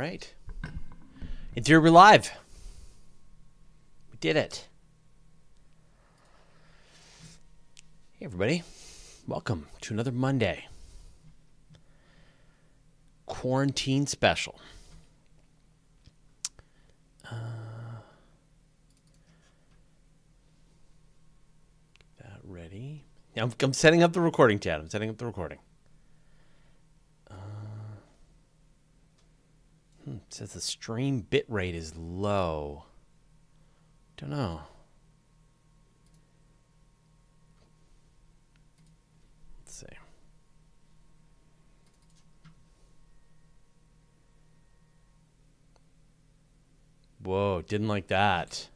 right. It's here. We're live. We did it. Hey, everybody. Welcome to another Monday. Quarantine special. Get that ready. I'm setting up the recording, Chad. I'm setting up the recording. It says the stream bit rate is low. Don't know. Let's see. Whoa, didn't like that.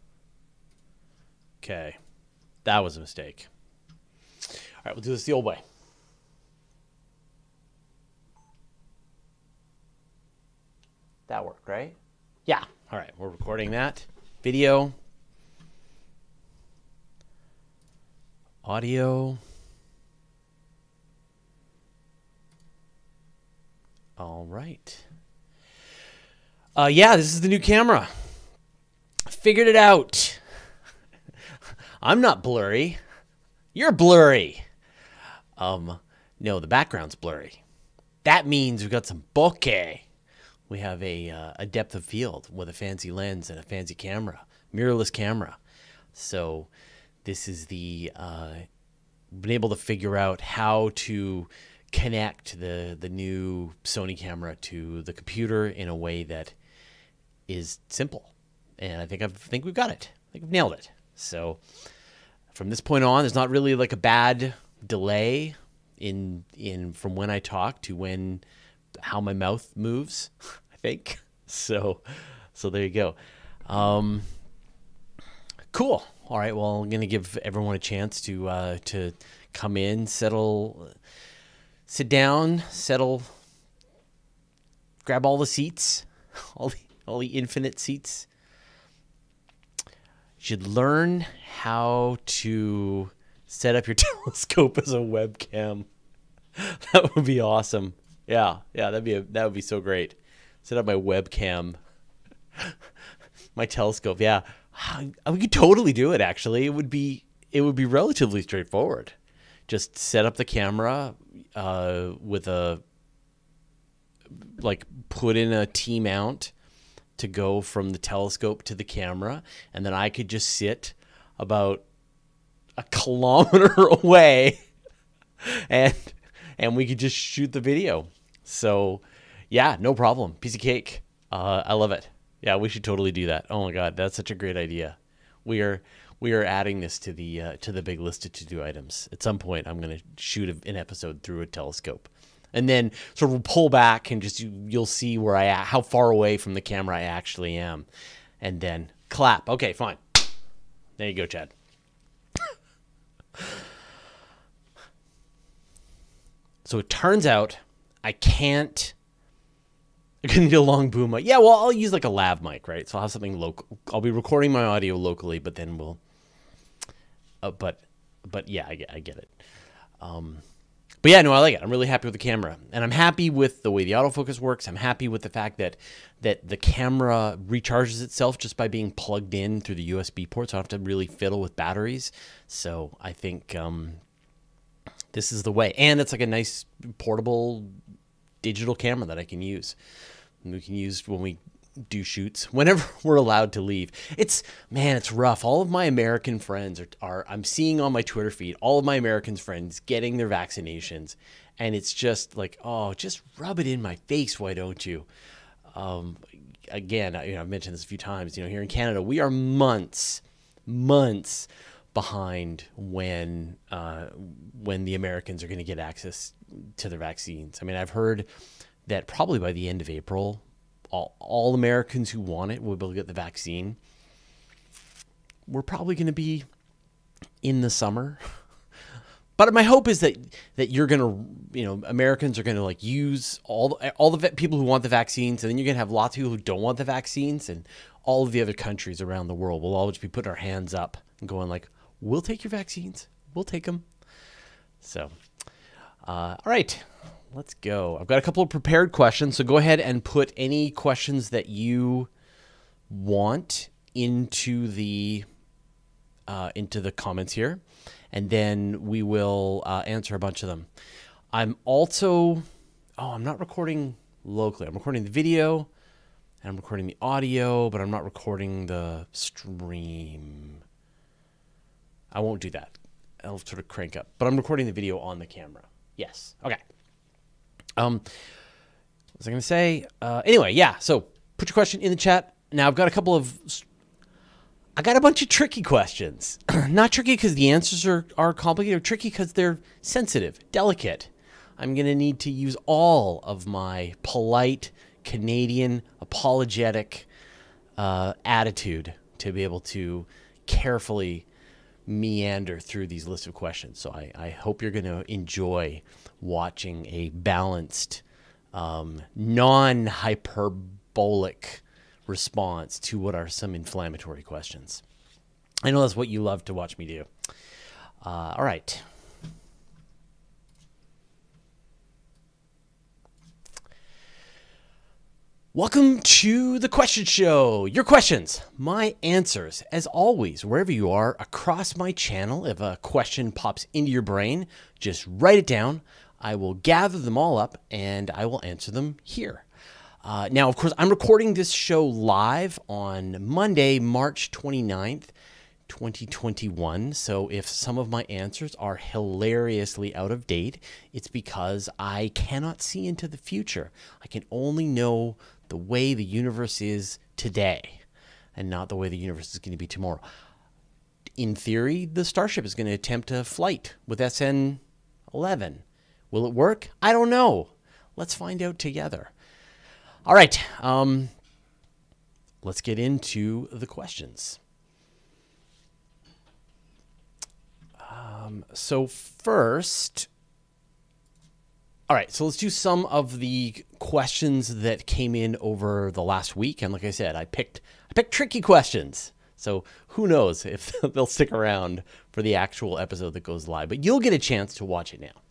Okay. That was a mistake. All right, we'll do this the old way. That worked, right? Yeah. All right, we're recording that. Video. Audio. All right. Yeah, this is the new camera. Figured it out. I'm not blurry. You're blurry. No, the background's blurry. That means we've got some bokeh. We have a depth of field with a fancy lens and a fancy camera, mirrorless camera. So this is the been able to figure out how to connect the new Sony camera to the computer in a way that is simple. And I think we've got it. I think we've nailed it. So from this point on, there's not really like a bad delay in from when I talk to how my mouth moves, I think. So there you go. Cool. All right. Well, I'm going to give everyone a chance to come in, sit down, grab all the seats, all the infinite seats. You should learn how to set up your telescope as a webcam. That would be awesome. Yeah, that would be so great. Set up my webcam, my telescope. Yeah, we could totally do it. Actually, it would be relatively straightforward. Just set up the camera with put in a T-mount to go from the telescope to the camera, and then I could just sit about a kilometer away, and we could just shoot the video. So, yeah, no problem. Piece of cake. I love it. Yeah, we should totally do that. Oh my God, that's such a great idea. We are adding this to the big list of to-do items. At some point, I'm going to shoot an episode through a telescope, and then sort of pull back and just you'll see how far away from the camera I actually am, and then clap. Okay, fine. There you go, Chad. So it turns out I can't. I couldn't do a long boom mic. Yeah, well, I'll use like a lav mic, right? So I'll have something local. I'll be recording my audio locally, but then we'll. But yeah, I get it. But yeah, no, I like it. I'm really happy with the camera, and I'm happy with the way the autofocus works. I'm happy with the fact that the camera recharges itself just by being plugged in through the USB port, so I don't have to really fiddle with batteries. So I think this is the way, and it's like a nice portable digital camera that I can use. And we can use when we do shoots, whenever we're allowed to leave. It's rough. All of my American friends are I'm seeing on my Twitter feed, all of my American friends getting their vaccinations, and it's just like, oh, just rub it in my face, why don't you? Again, I've mentioned this a few times. Here in Canada, we are months behind when the Americans are going to get access to their vaccines. I mean, I've heard that probably by the end of April, all Americans who want it will be able to get the vaccine. We're probably going to be in the summer. But my hope is that you're going to, Americans are going to like use all the people who want the vaccines, and then you're going to have lots of people who don't want the vaccines, and all of the other countries around the world will all just be putting our hands up and going like, we'll take your vaccines. We'll take them. So, all right. let's go. I've got a couple of prepared questions, so go ahead and put any questions that you want into the comments here, and then we will answer a bunch of them. I'm also, I'm not recording locally. I'm recording the video and I'm recording the audio, but I'm not recording the stream. I won't do that. I'll sort of crank up, but I'm recording the video on the camera. Yes. Okay. What was I going to say? Anyway, yeah. So put your question in the chat. Now I've got I got a bunch of tricky questions. Not tricky because the answers are complicated. Tricky because they're sensitive, delicate. I'm going to need to use all of my polite Canadian apologetic attitude to be able to carefully meander through these lists of questions. So I hope you're going to enjoy watching a balanced, non-hyperbolic response to what are some inflammatory questions. I know that's what you love to watch me do. All right. Welcome to the question show. Your questions, my answers. As always, wherever you are across my channel, if a question pops into your brain, just write it down. I will gather them all up and I will answer them here. Now, of course, I'm recording this show live on Monday, March 29th, 2021. So if some of my answers are hilariously out of date, it's because I cannot see into the future. I can only know the way the universe is today and not the way the universe is going to be tomorrow. In theory, the Starship is going to attempt a flight with SN11. Will it work? I don't know. Let's find out together. All right. Let's get into the questions. So first, all right, so let's do some of the questions that came in over the last week. And like I said, I picked tricky questions. So who knows if they'll stick around for the actual episode that goes live. But you'll get a chance to watch it now.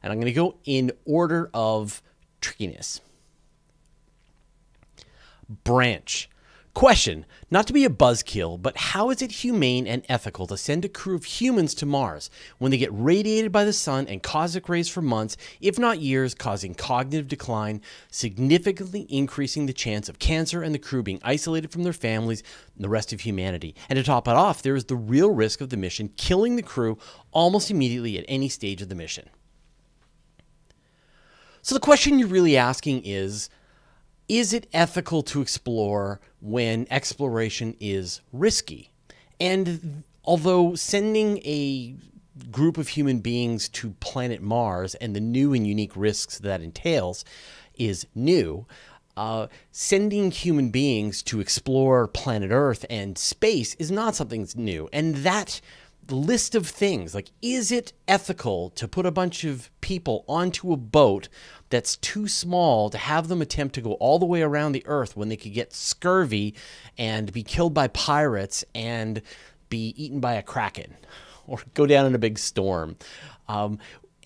And I'm going to go in order of trickiness. Branch. Question, not to be a buzzkill, but how is it humane and ethical to send a crew of humans to Mars when they get radiated by the sun and cosmic rays for months, if not years, causing cognitive decline, significantly increasing the chance of cancer and the crew being isolated from their families and the rest of humanity? And to top it off, there is the real risk of the mission killing the crew almost immediately at any stage of the mission. So the question you're really asking is it ethical to explore when exploration is risky? And although sending a group of human beings to planet Mars and the new and unique risks that entails is new, sending human beings to explore planet Earth and space is not something that's new. And that list of things, like, is it ethical to put a bunch of people onto a boat that's too small to have them attempt to go all the way around the Earth when they could get scurvy and be killed by pirates and be eaten by a kraken or go down in a big storm?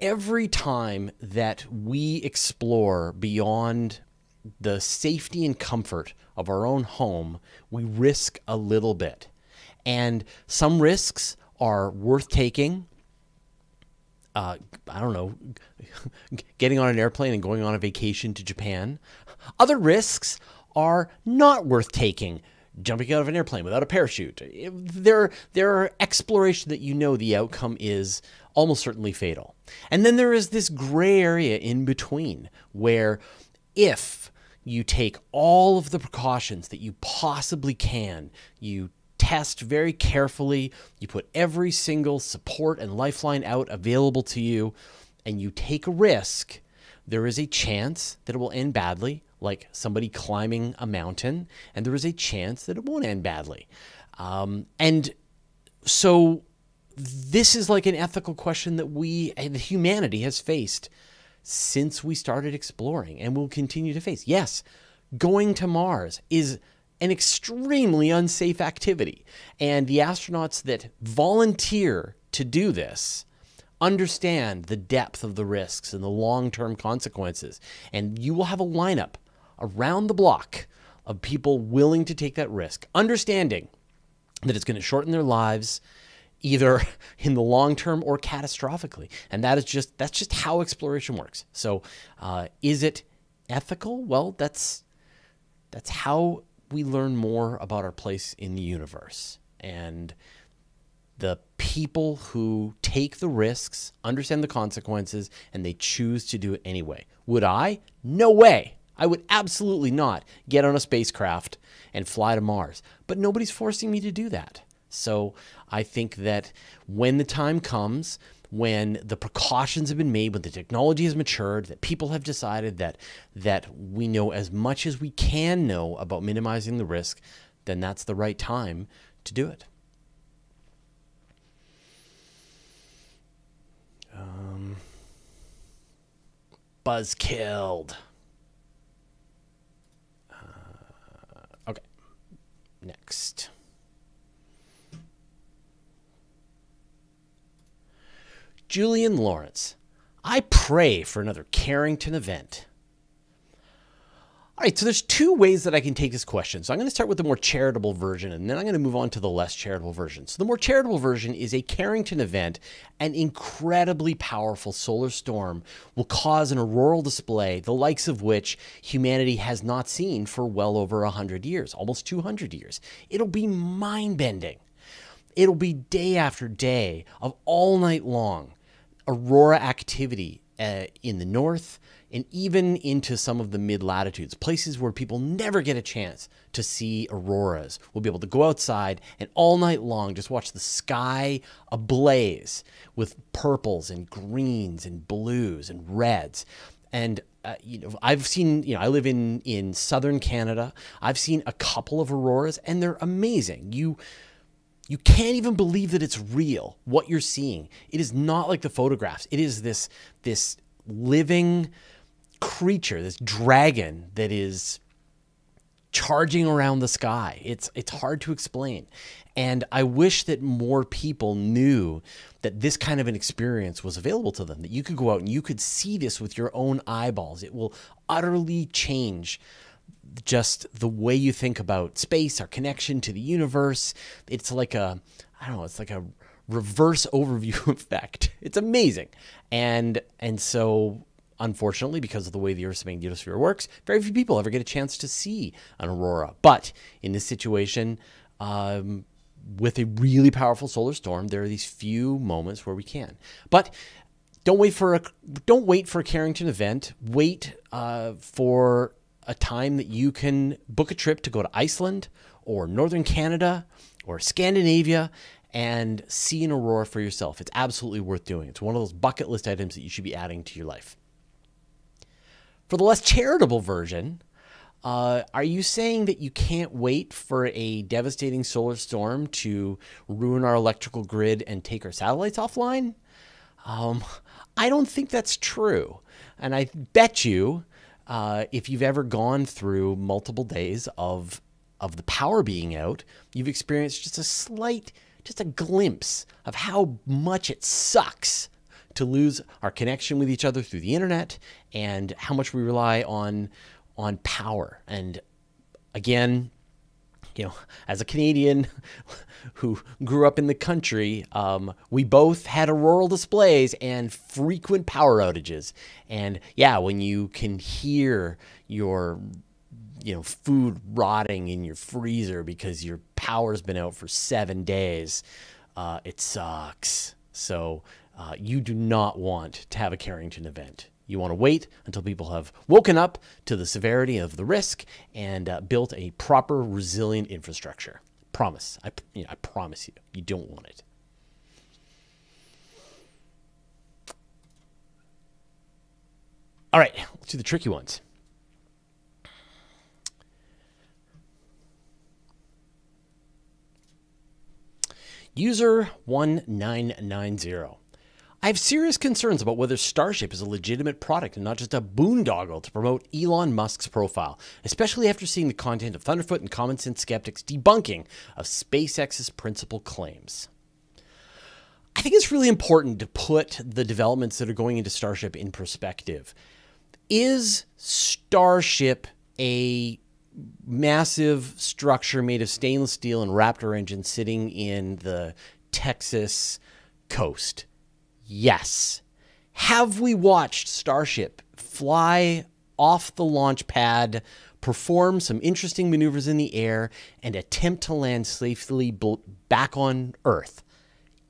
Every time that we explore beyond the safety and comfort of our own home, we risk a little bit. And some risks are worth taking. I don't know, getting on an airplane and going on a vacation to Japan. Other risks are not worth taking. Jumping out of an airplane without a parachute. There are explorations that you know the outcome is almost certainly fatal. And then there is this gray area in between where if you take all of the precautions that you possibly can, you test very carefully, you put every single support and lifeline out available to you, and you take a risk, there is a chance that it will end badly, like somebody climbing a mountain, and there is a chance that it won't end badly. And so this is like an ethical question that humanity has faced since we started exploring and will continue to face. Yes, going to Mars is an extremely unsafe activity. And the astronauts that volunteer to do this Understand the depth of the risks and the long-term consequences. And you will have a lineup around the block of people willing to take that risk, understanding that it's going to shorten their lives either in the long term or catastrophically. And that's just how exploration works. So is it ethical? Well, that's how we learn more about our place in the universe. And the people who take the risks, understand the consequences, and they choose to do it anyway. Would I? No way. I would absolutely not get on a spacecraft and fly to Mars. But nobody's forcing me to do that. So I think that when the time comes, when the precautions have been made, when the technology has matured, that people have decided that we know as much as we can know about minimizing the risk, then that's the right time to do it. Buzz killed. Okay. Next. Julian Lawrence. I pray for another Carrington event. All right, so there's two ways that I can take this question. So I'm going to start with the more charitable version, and then I'm going to move on to the less charitable version. So the more charitable version is a Carrington event. An incredibly powerful solar storm will cause an auroral display, the likes of which humanity has not seen for well over 100 years, almost 200 years. It'll be mind-bending. It'll be day after day of all night long aurora activity in the north, and even into some of the mid-latitudes, places where people never get a chance to see auroras. We'll be able to go outside and all night long just watch the sky ablaze with purples and greens and blues and reds. And I've seen, I live in southern Canada. I've seen a couple of auroras, and they're amazing. You can't even believe that it's real, what you're seeing. It is not like the photographs. It is this living creature, this dragon that is charging around the sky. It's hard to explain. And I wish that more people knew that this kind of an experience was available to them, that you could go out and you could see this with your own eyeballs. It will utterly change just the way you think about space, our connection to the universe. It's like it's like a reverse overview effect. It's amazing. And so unfortunately, because of the way the Earth's magnetosphere works, very few people ever get a chance to see an aurora. But in this situation, with a really powerful solar storm, there are these few moments where we can. But don't wait for a Carrington event. Wait for a time that you can book a trip to go to Iceland or northern Canada or Scandinavia and see an aurora for yourself. It's absolutely worth doing. It's one of those bucket list items that you should be adding to your life. For the less charitable version, are you saying that you can't wait for a devastating solar storm to ruin our electrical grid and take our satellites offline? I don't think that's true. And I bet you, if you've ever gone through multiple days of the power being out, you've experienced just a glimpse of how much it sucks to lose our connection with each other through the internet and how much we rely on power. And again, as a Canadian who grew up in the country, we both had auroral displays and frequent power outages. And yeah, when you can hear your food rotting in your freezer because your power's been out for 7 days, it sucks. So you do not want to have a Carrington event. You want to wait until people have woken up to the severity of the risk and built a proper, resilient infrastructure. Promise. I promise you, you don't want it. All right, let's do the tricky ones. User 1990. I have serious concerns about whether Starship is a legitimate product and not just a boondoggle to promote Elon Musk's profile, especially after seeing the content of Thunderfoot and Common Sense Skeptics' debunking of SpaceX's principal claims. I think it's really important to put the developments that are going into Starship in perspective. Is Starship a massive structure made of stainless steel and Raptor engines sitting in the Texas coast? Yes. Have we watched Starship fly off the launch pad, perform some interesting maneuvers in the air, and attempt to land safely back on Earth?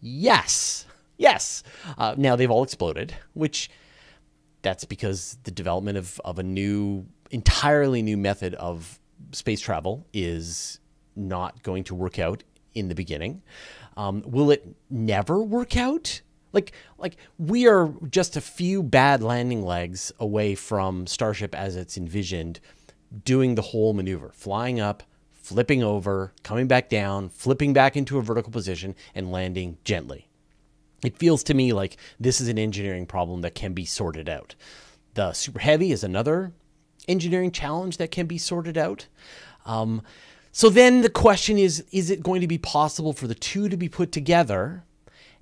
Yes. Yes. Now they've all exploded, which that's because the development of a entirely new method of space travel is not going to work out in the beginning. Will it never work out? Like we are just a few bad landing legs away from Starship as it's envisioned doing the whole maneuver, flying up, flipping over, coming back down, flipping back into a vertical position, and landing gently. It feels to me like this is an engineering problem that can be sorted out. The Super Heavy is another engineering challenge that can be sorted out. So then the question is it going to be possible for the two to be put together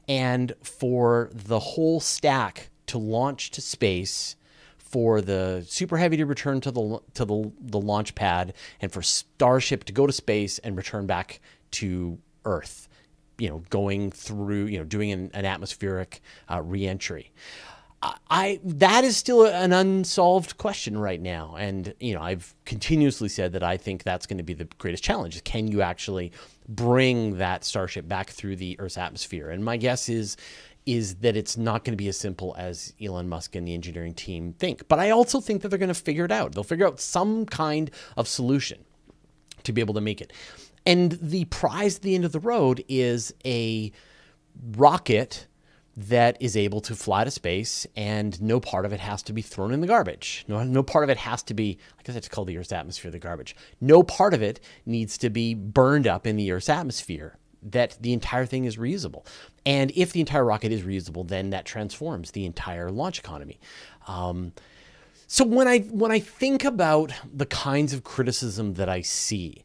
and for the whole stack to launch to space, for the Super Heavy to return to the launch pad, and for Starship to go to space and return back to Earth, going through, doing an atmospheric reentry? That is still an unsolved question right now. And, I've continuously said that I think that's going to be the greatest challenge. Can you actually bring that Starship back through the Earth's atmosphere? And my guess is that it's not going to be as simple as Elon Musk and the engineering team think. But I also think that they're going to figure it out. They'll figure out some kind of solution to be able to make it. And the prize at the end of the road is a rocket that is able to fly to space, and no part of it has to be thrown in the garbage. No part of it has to be, I guess it's called the Earth's atmosphere, the garbage. No part of it needs to be burned up in the Earth's atmosphere, that the entire thing is reusable. And if the entire rocket is reusable, then that transforms the entire launch economy. So when I think about the kinds of criticism that I see,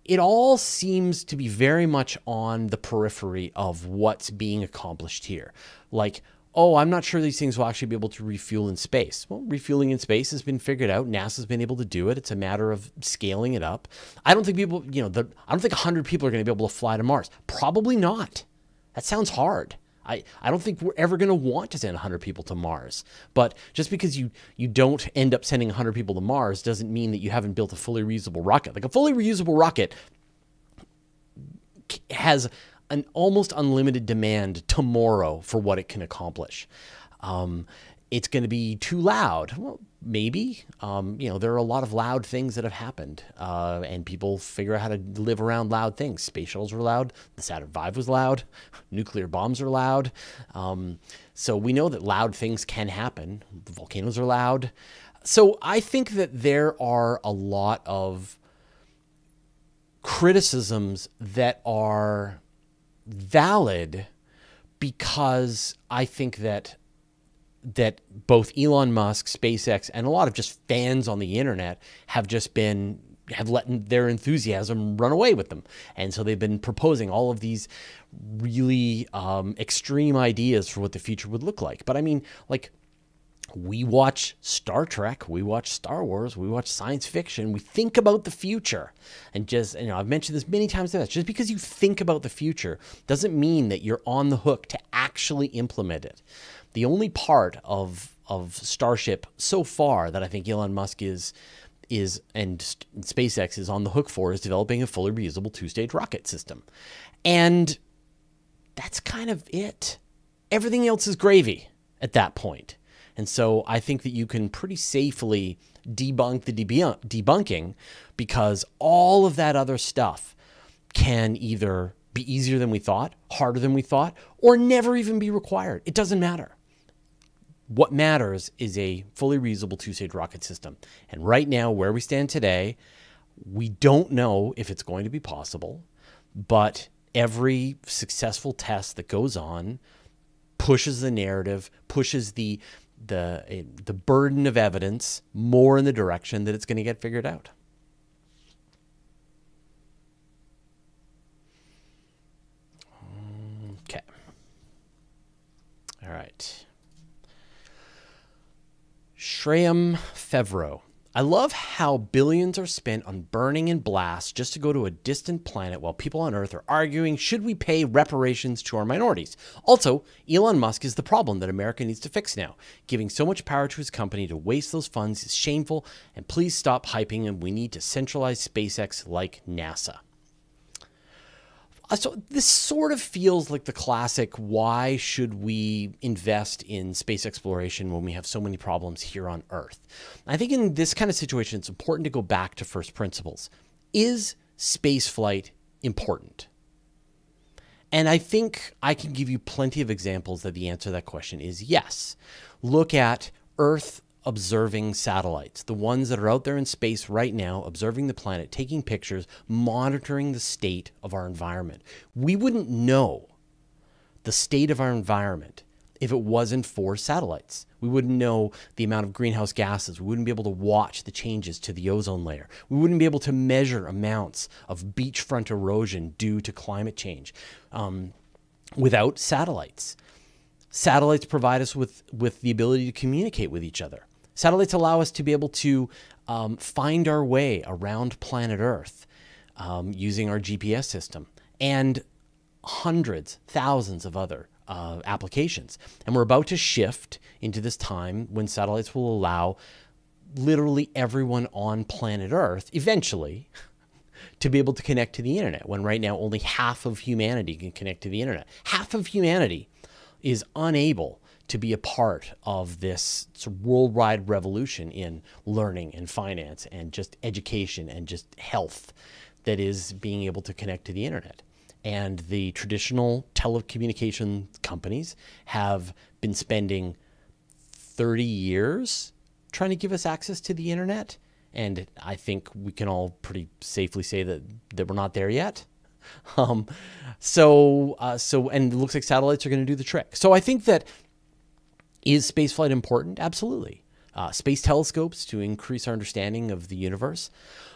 it all seems to be very much on the periphery of what's being accomplished here. Like, oh, I'm not sure these things will actually be able to refuel in space. Well, refueling in space has been figured out. NASA's been able to do it. It's a matter of scaling it up. I don't think people, I don't think 100 people are going to be able to fly to Mars. Probably not. That sounds hard. I don't think we're ever going to want to send 100 people to Mars. But just because you don't end up sending 100 people to Mars doesn't mean that you haven't built a fully reusable rocket. Like, a fully reusable rocket has an almost unlimited demand tomorrow for what it can accomplish. It's going to be too loud. Well, maybe. There are a lot of loud things that have happened, and people figure out how to live around loud things. Space shuttles were loud. The Saturn V was loud. Nuclear bombs are loud. So we know that loud things can happen. The volcanoes are loud. So I think that there are a lot of criticisms that are valid, because I think that both Elon Musk, SpaceX, and a lot of just fans on the internet have let their enthusiasm run away with them. And so they've been proposing all of these really extreme ideas for what the future would look like. But I mean, like, we watch Star Trek, we watch Star Wars, we watch science fiction, we think about the future. And just, I've mentioned this many times, just because you think about the future doesn't mean that you're on the hook to actually implement it. The only part of Starship so far that I think Elon Musk and SpaceX is on the hook for is developing a fully reusable two-stage rocket system. And that's kind of it. Everything else is gravy at that point. And so I think that you can pretty safely debunk the debunking, because all of that other stuff can either be easier than we thought, harder than we thought, or never even be required. It doesn't matter. What matters is a fully reusable two-stage rocket system. And right now, where we stand today, we don't know if it's going to be possible, but every successful test that goes on pushes the narrative, pushes the burden of evidence more in the direction that it's going to get figured out. Okay. right. Shreyam Fevro. I love how billions are spent on burning and blast just to go to a distant planet while people on Earth are arguing, should we pay reparations to our minorities? Also, Elon Musk is the problem that America needs to fix now. Giving so much power to his company to waste those funds is shameful, and please stop hyping him. We need to centralize SpaceX like NASA. So this sort of feels like the classic, why should we invest in space exploration when we have so many problems here on Earth? I think in this kind of situation, it's important to go back to first principles. Is space flight important? And I think I can give you plenty of examples that the answer to that question is yes. Look at Earth observing satellites, the ones that are out there in space right now, observing the planet, taking pictures, monitoring the state of our environment. We wouldn't know the state of our environment if it wasn't for satellites. We wouldn't know the amount of greenhouse gases. We wouldn't be able to watch the changes to the ozone layer. We wouldn't be able to measure amounts of beachfront erosion due to climate change without satellites. Satellites provide us with the ability to communicate with each other. Satellites allow us to be able to find our way around planet Earth using our GPS system and hundreds, thousands of other applications. And we're about to shift into this time when satellites will allow literally everyone on planet Earth eventually to be able to connect to the internet, when right now only half of humanity can connect to the internet. Half of humanity is unable to be a part of this worldwide revolution in learning and finance and just education and just health that is being able to connect to the internet. And the traditional telecommunication companies have been spending 30 years trying to give us access to the internet. And I think we can all pretty safely say that we're not there yet. And it looks like satellites are going to do the trick. So I think that, is spaceflight important? Absolutely. Space telescopes to increase our understanding of the universe.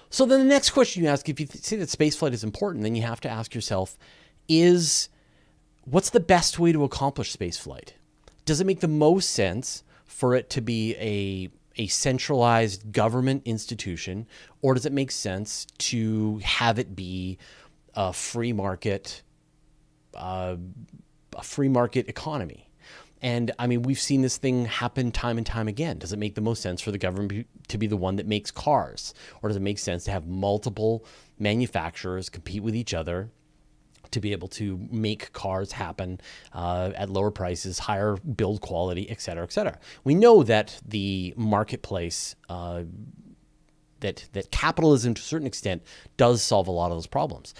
So then the next question you ask, if you say that spaceflight is important, then you have to ask yourself, what's the best way to accomplish spaceflight? Does it make the most sense for it to be a centralized government institution, or does it make sense to have it be a free market economy? And I mean, we've seen this thing happen time and time again. Does it make the most sense for the government to be the one that makes cars? Or does it make sense to have multiple manufacturers compete with each other to be able to make cars happen at lower prices, higher build quality, et cetera, et cetera? We know that the marketplace, that capitalism to a certain extent does solve a lot of those problems.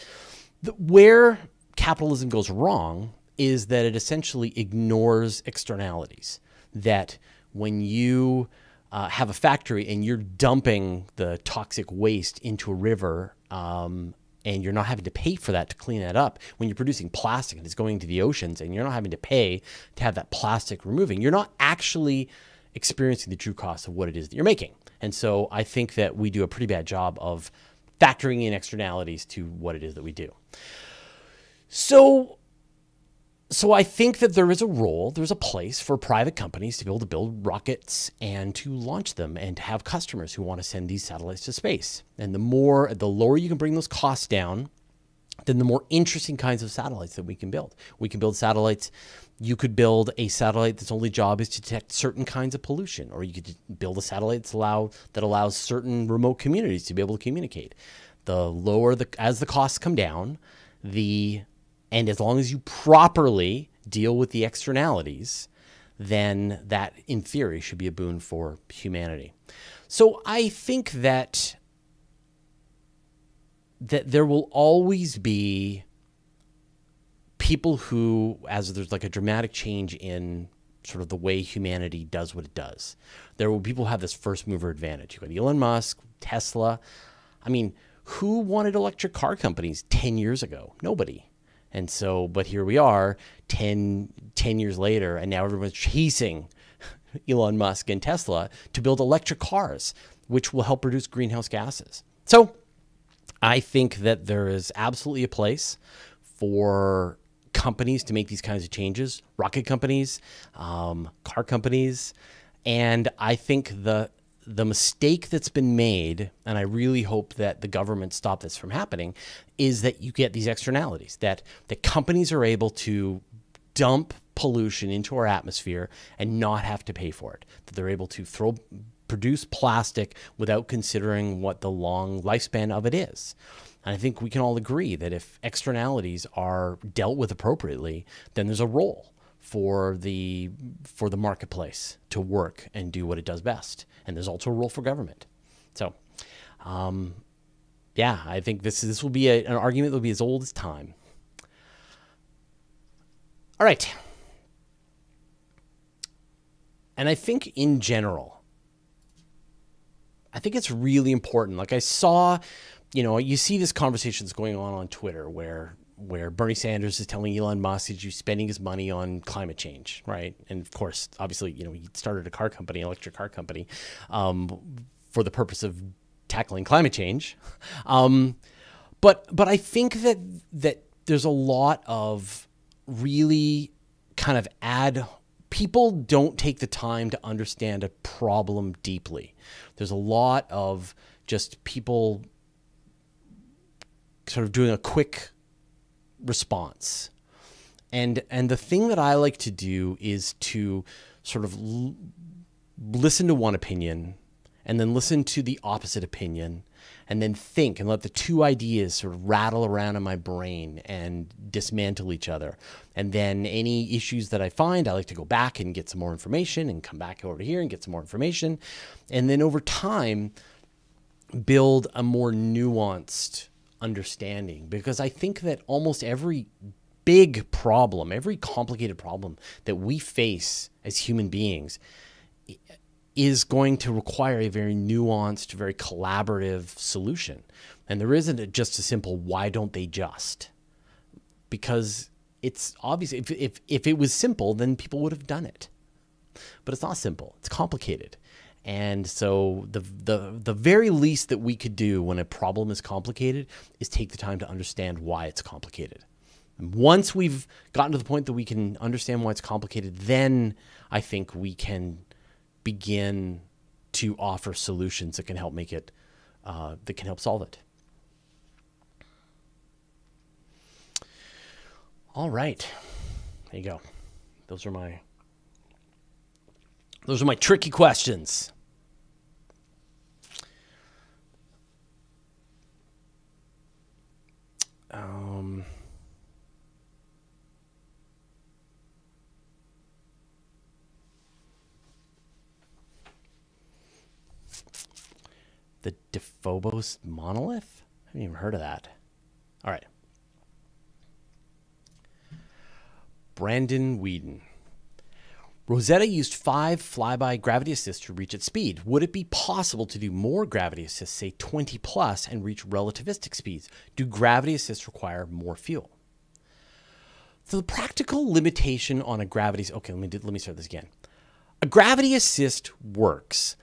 Where capitalism goes wrong is that it essentially ignores externalities. That when you have a factory and you're dumping the toxic waste into a river and you're not having to pay for that to clean that up, when you're producing plastic and it's going to the oceans and you're not having to pay to have that plastic removing, you're not actually experiencing the true cost of what it is that you're making. And so I think that we do a pretty bad job of factoring in externalities to what it is that we do. So I think that there's a place for private companies to be able to build rockets and to launch them and to have customers who want to send these satellites to space. And the lower you can bring those costs down, then the more interesting kinds of satellites that we can build. We can build satellites. You could build a satellite that's only job is to detect certain kinds of pollution, or you could build a satellite that allows certain remote communities to be able to communicate. As the costs come down, and as long as you properly deal with the externalities, then that, in theory, should be a boon for humanity. So I think that there will always be people who, as there's like a dramatic change in sort of the way humanity does what it does, there will be people who have this first mover advantage. You've got Elon Musk, Tesla. I mean, who wanted electric car companies 10 years ago? Nobody. And so, but here we are 10 years later, and now everyone's chasing Elon Musk and Tesla to build electric cars, which will help reduce greenhouse gases. So I think that there is absolutely a place for companies to make these kinds of changes, rocket companies, car companies. And I think the mistake that's been made, and I really hope that the government stop this from happening, is that you get these externalities, that the companies are able to dump pollution into our atmosphere and not have to pay for it, that they're able to produce plastic without considering what the long lifespan of it is. And I think we can all agree that if externalities are dealt with appropriately, then there's a role for the marketplace to work and do what it does best. And there's also a role for government. So, yeah, I think this will be an argument that will be as old as time. All right. And I think in general, I think it's really important. Like I saw, you see this conversation that's going on Twitter where Bernie Sanders is telling Elon Musk that he's spending his money on climate change, right? And of course, obviously, he started a car company, electric car company, for the purpose of tackling climate change. But I think that there's a lot of really kind of people don't take the time to understand a problem deeply. There's a lot of just people sort of doing a quick response. And the thing that I like to do is to sort of listen to one opinion and then listen to the opposite opinion and then think and let the two ideas sort of rattle around in my brain and dismantle each other. And then any issues that I find, I like to go back and get some more information and come back over here and get some more information. And then over time, build a more nuanced understanding, because I think that almost every big problem, every complicated problem that we face as human beings is going to require a very nuanced, very collaborative solution. And there isn't just a simple, why don't they just? Because it's obvious, if it was simple, then people would have done it. But it's not simple, it's complicated. And so the very least that we could do when a problem is complicated is take the time to understand why it's complicated. And once we've gotten to the point that we can understand why it's complicated, then I think we can begin to offer solutions that can help make it, that can help solve it. All right, there you go. Those are my tricky questions. The Phobos monolith? I haven't even heard of that. All right. Brandon Whedon. Rosetta used 5 flyby gravity assists to reach its speed. Would it be possible to do more gravity assists, say 20 plus, and reach relativistic speeds? Do gravity assists require more fuel? So the practical limitation on a gravity... Okay, let me start this again. A gravity assist works...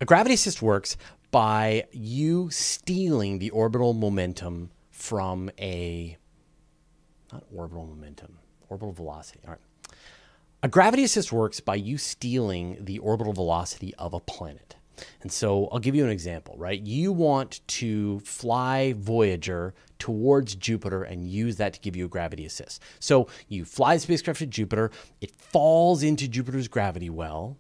A gravity assist works by you stealing the orbital momentum from not orbital momentum, orbital velocity. All right. A gravity assist works by you stealing the orbital velocity of a planet. And so I'll give you an example, right? You want to fly Voyager towards Jupiter and use that to give you a gravity assist. So you fly the spacecraft to Jupiter, it falls into Jupiter's gravity well,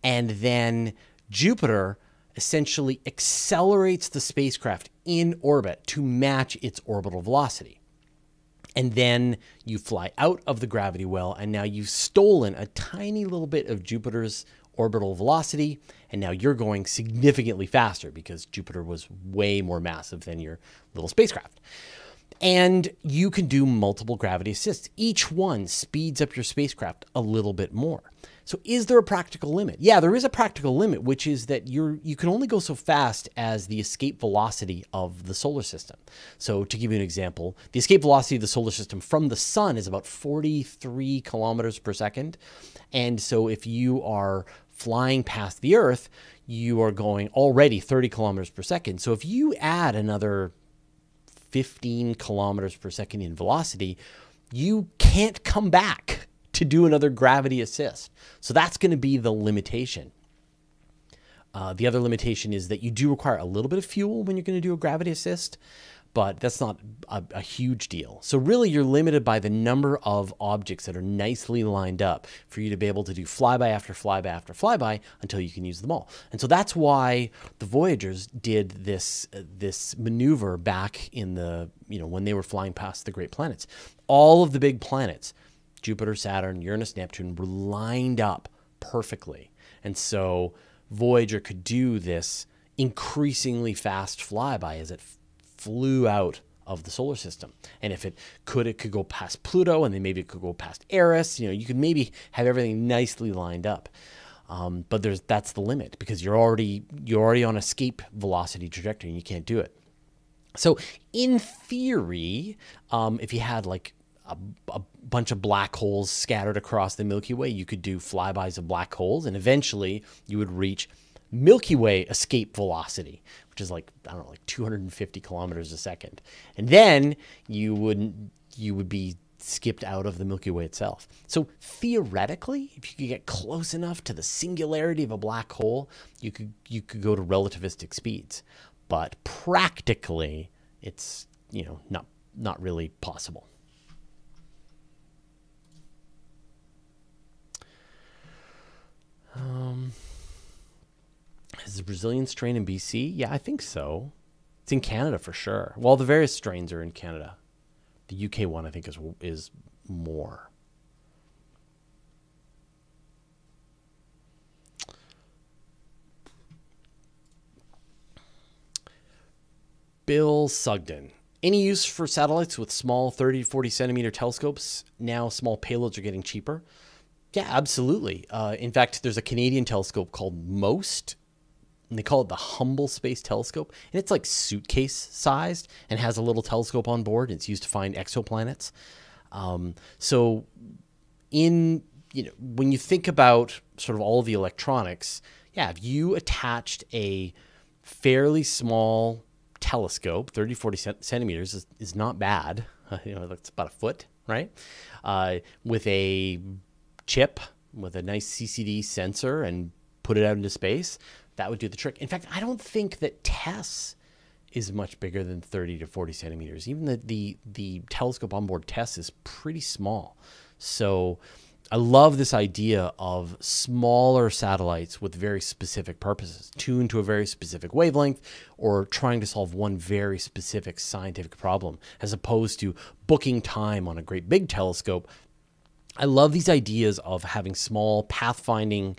and then Jupiter essentially accelerates the spacecraft in orbit to match its orbital velocity. And then you fly out of the gravity well, and now you've stolen a tiny little bit of Jupiter's orbital velocity, and now you're going significantly faster because Jupiter was way more massive than your little spacecraft. And you can do multiple gravity assists. Each one speeds up your spacecraft a little bit more. So is there a practical limit? Yeah, there is a practical limit, which is that you can only go so fast as the escape velocity of the solar system. So to give you an example, the escape velocity of the solar system from the sun is about 43 kilometers per second. And so if you are flying past the Earth, you are going already 30 kilometers per second. So if you add another 15 kilometers per second in velocity, you can't come back to do another gravity assist. So that's going to be the limitation. The other limitation is that you do require a little bit of fuel when you're going to do a gravity assist, but that's not a huge deal. So really you're limited by the number of objects that are nicely lined up for you to be able to do flyby after flyby after flyby until you can use them all. And so that's why the Voyagers did this maneuver back in the, when they were flying past the great planets. All of the big planets, Jupiter, Saturn, Uranus, Neptune, were lined up perfectly. And so Voyager could do this increasingly fast flyby as it flew out of the solar system. And if it could go past Pluto, and then maybe it could go past Eris. You could maybe have everything nicely lined up. But that's the limit, because you're already on escape velocity trajectory and you can't do it. So in theory, if you had like a bunch of black holes scattered across the Milky Way, you could do flybys of black holes, and eventually you would reach Milky Way escape velocity, which is like, I don't know, like 250 kilometers a second. And then you would be skipped out of the Milky Way itself. So theoretically, if you could get close enough to the singularity of a black hole, you could go to relativistic speeds. But practically, it's, not really possible. Is the Brazilian strain in BC? Yeah, I think so. It's in Canada for sure. Well, the various strains are in Canada. The UK one, I think, is more. Bill Sugden. Any use for satellites with small 30 to 40 centimeter telescopes? Now small payloads are getting cheaper. Yeah, absolutely. In fact, there's a Canadian telescope called MOST, and they call it the Hubble Space Telescope. And it's like suitcase sized and has a little telescope on board. It's used to find exoplanets. So when you think about sort of all of the electronics, yeah, if you attached a fairly small telescope, 30, 40 centimeters is not bad. That's about a foot, right? With a chip with a nice CCD sensor and put it out into space, that would do the trick. In fact, I don't think that TESS is much bigger than 30 to 40 centimeters. Even the telescope on board TESS is pretty small. So I love this idea of smaller satellites with very specific purposes, tuned to a very specific wavelength, or trying to solve one very specific scientific problem, as opposed to booking time on a great big telescope. I love these ideas of having small pathfinding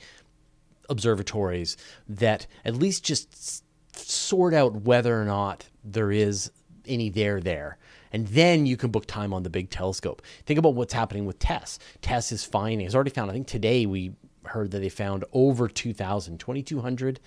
observatories that at least just sort out whether or not there is any there. And then you can book time on the big telescope. Think about what's happening with TESS. TESS is finding, has already found, I think today we heard that they found over 2,200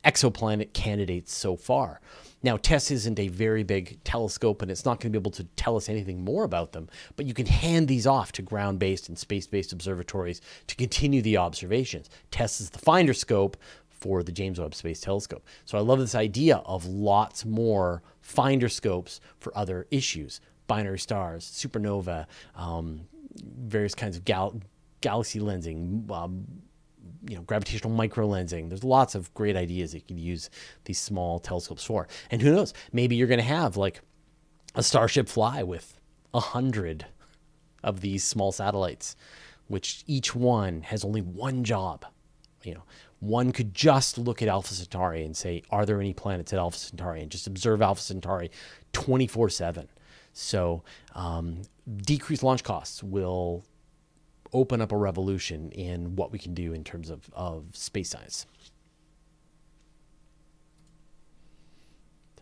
exoplanet candidates so far. Now, TESS isn't a very big telescope, and it's not going to be able to tell us anything more about them, but you can hand these off to ground-based and space-based observatories to continue the observations. TESS is the finder scope for the James Webb Space Telescope. So I love this idea of lots more finder scopes for other issues, binary stars, supernova, various kinds of galaxy lensing, gravitational microlensing. There's lots of great ideas that you can use these small telescopes for. And who knows, maybe you're going to have like a Starship fly with 100 of these small satellites, which each one has only one job. One could just look at Alpha Centauri and say, are there any planets at Alpha Centauri? And just observe Alpha Centauri 24/7. So decreased launch costs will open up a revolution in what we can do in terms of space science.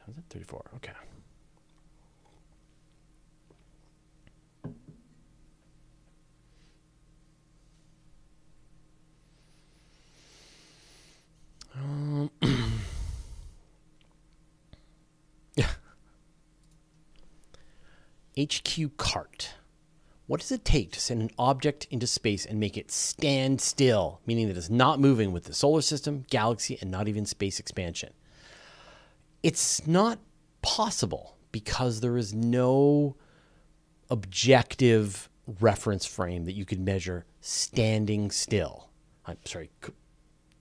How's that? 34. Okay. HQ CART. What does it take to send an object into space and make it stand still, meaning that it's not moving with the solar system, galaxy, and not even space expansion? It's not possible, because there is no objective reference frame that you could measure standing still. I'm sorry,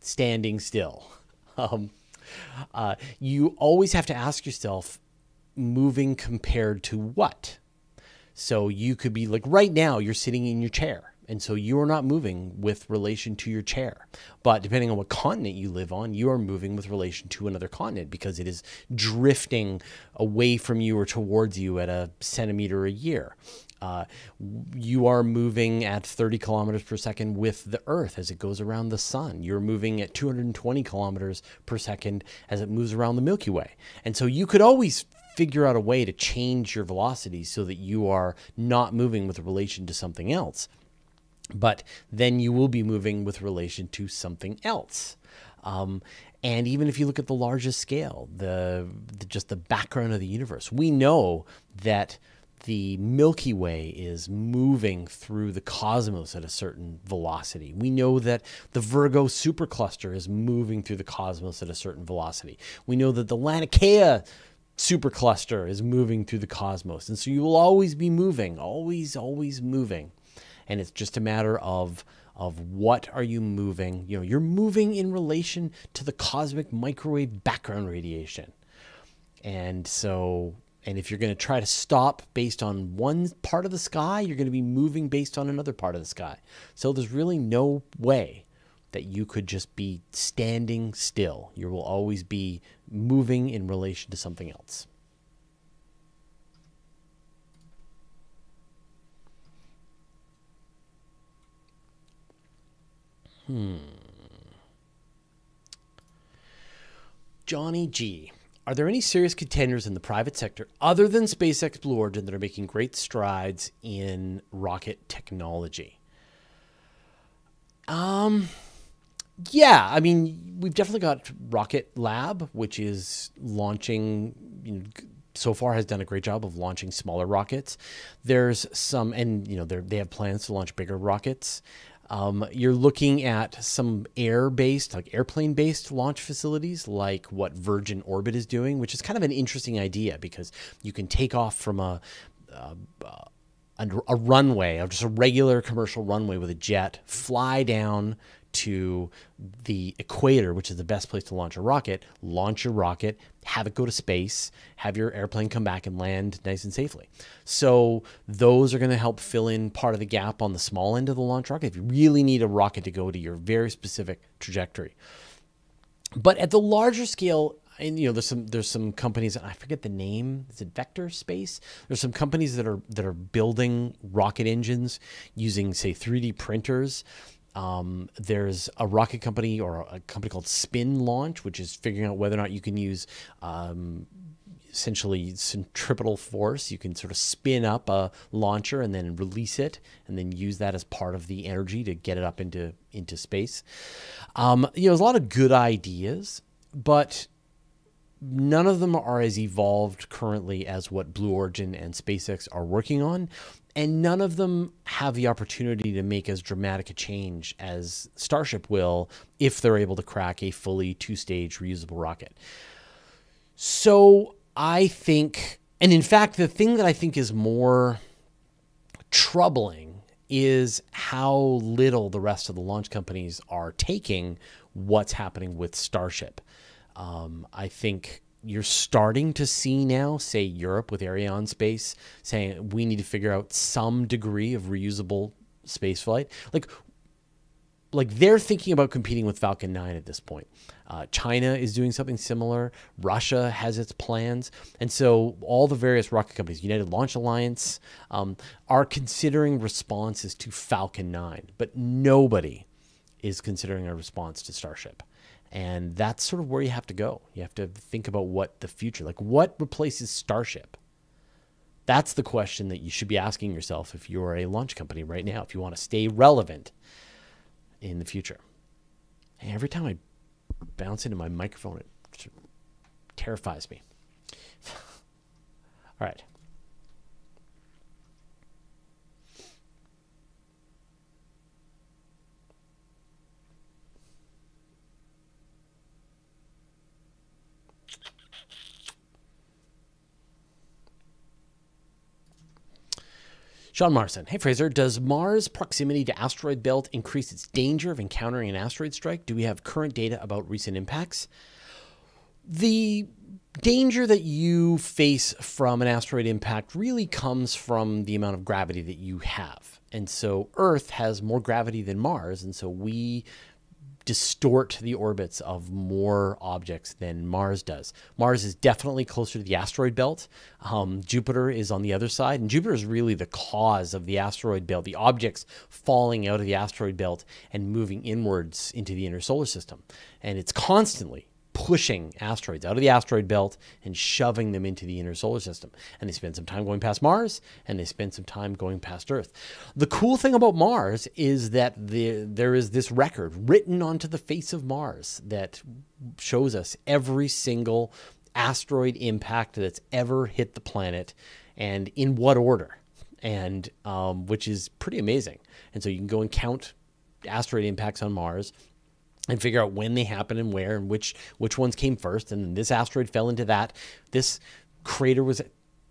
standing still. You always have to ask yourself, moving compared to what? So you could be like, right now you're sitting in your chair, and so you are not moving with relation to your chair. But depending on what continent you live on, you are moving with relation to another continent because it is drifting away from you or towards you at a centimeter a year. You are moving at 30 kilometers per second with the Earth as it goes around the sun. You're moving at 220 kilometers per second as it moves around the Milky Way. And so you could always figure out a way to change your velocity so that you are not moving with relation to something else. But then you will be moving with relation to something else. And even if you look at the largest scale, just the background of the universe, we know that the Milky Way is moving through the cosmos at a certain velocity. We know that the Virgo supercluster is moving through the cosmos at a certain velocity. We know that the Laniakea supercluster is moving through the cosmos. And so you will always be moving, always moving. And it's just a matter of what are you moving? You know, you're moving in relation to the cosmic microwave background radiation. And so, and if you're going to try to stop based on one part of the sky, you're going to be moving based on another part of the sky. So there's really no way that you could just be standing still. You will always be moving in relation to something else. Johnny G. Are there any serious contenders in the private sector other than SpaceX, Blue Origin that are making great strides in rocket technology? Yeah, I mean, we've definitely got Rocket Lab, which is launching, so far has done a great job of launching smaller rockets. There's some, and they have plans to launch bigger rockets. You're looking at some air-based, like airplane-based launch facilities, like what Virgin Orbit is doing, which is kind of an interesting idea because you can take off from a runway, or just a regular commercial runway with a jet, fly down to the equator, which is the best place to launch a rocket, have it go to space, have your airplane come back and land nice and safely. So those are going to help fill in part of the gap on the small end of the launch rocket if you really need a rocket to go to your very specific trajectory. But at the larger scale, and there's some companies, I forget the name. Is it Vector Space? There's some companies that are building rocket engines using, say, 3D printers. There's a rocket company or a company called Spin Launch, which is figuring out whether or not you can use essentially centripetal force. You can sort of spin up a launcher and then release it and then use that as part of the energy to get it up into space. There's a lot of good ideas, but none of them are as evolved currently as what Blue Origin and SpaceX are working on. And none of them have the opportunity to make as dramatic a change as Starship will if they're able to crack a fully two-stage reusable rocket. So I think, and in fact, the thing that I think is more troubling is how little the rest of the launch companies are taking what's happening with Starship. I think you're starting to see now, say Europe with Arianespace, saying we need to figure out some degree of reusable spaceflight. Like they're thinking about competing with Falcon 9 at this point. China is doing something similar. Russia has its plans. And so all the various rocket companies, United Launch Alliance, are considering responses to Falcon 9, but nobody is considering a response to Starship. And that's sort of where you have to go. You have to think about what the future, like what replaces Starship? That's the question that you should be asking yourself if you're a launch company right now, if you want to stay relevant in the future. And every time I bounce into my microphone, it sort of terrifies me. All right. Sean Morrison. Hey, Fraser. Does Mars' proximity to asteroid belt increase its danger of encountering an asteroid strike? Do we have current data about recent impacts? The danger that you face from an asteroid impact really comes from the amount of gravity that you have. And so Earth has more gravity than Mars, and so we distort the orbits of more objects than Mars does. Mars is definitely closer to the asteroid belt. Jupiter is on the other side, and Jupiter is really the cause of the asteroid belt, the objects falling out of the asteroid belt and moving inwards into the inner solar system. And it's constantly pushing asteroids out of the asteroid belt and shoving them into the inner solar system. And they spend some time going past Mars, and they spend some time going past Earth. The cool thing about Mars is that there is this record written onto the face of Mars that shows us every single asteroid impact that's ever hit the planet and in what order, and which is pretty amazing. And so you can go and count asteroid impacts on Mars and figure out when they happen and where and which ones came first. And this asteroid fell into that. This crater was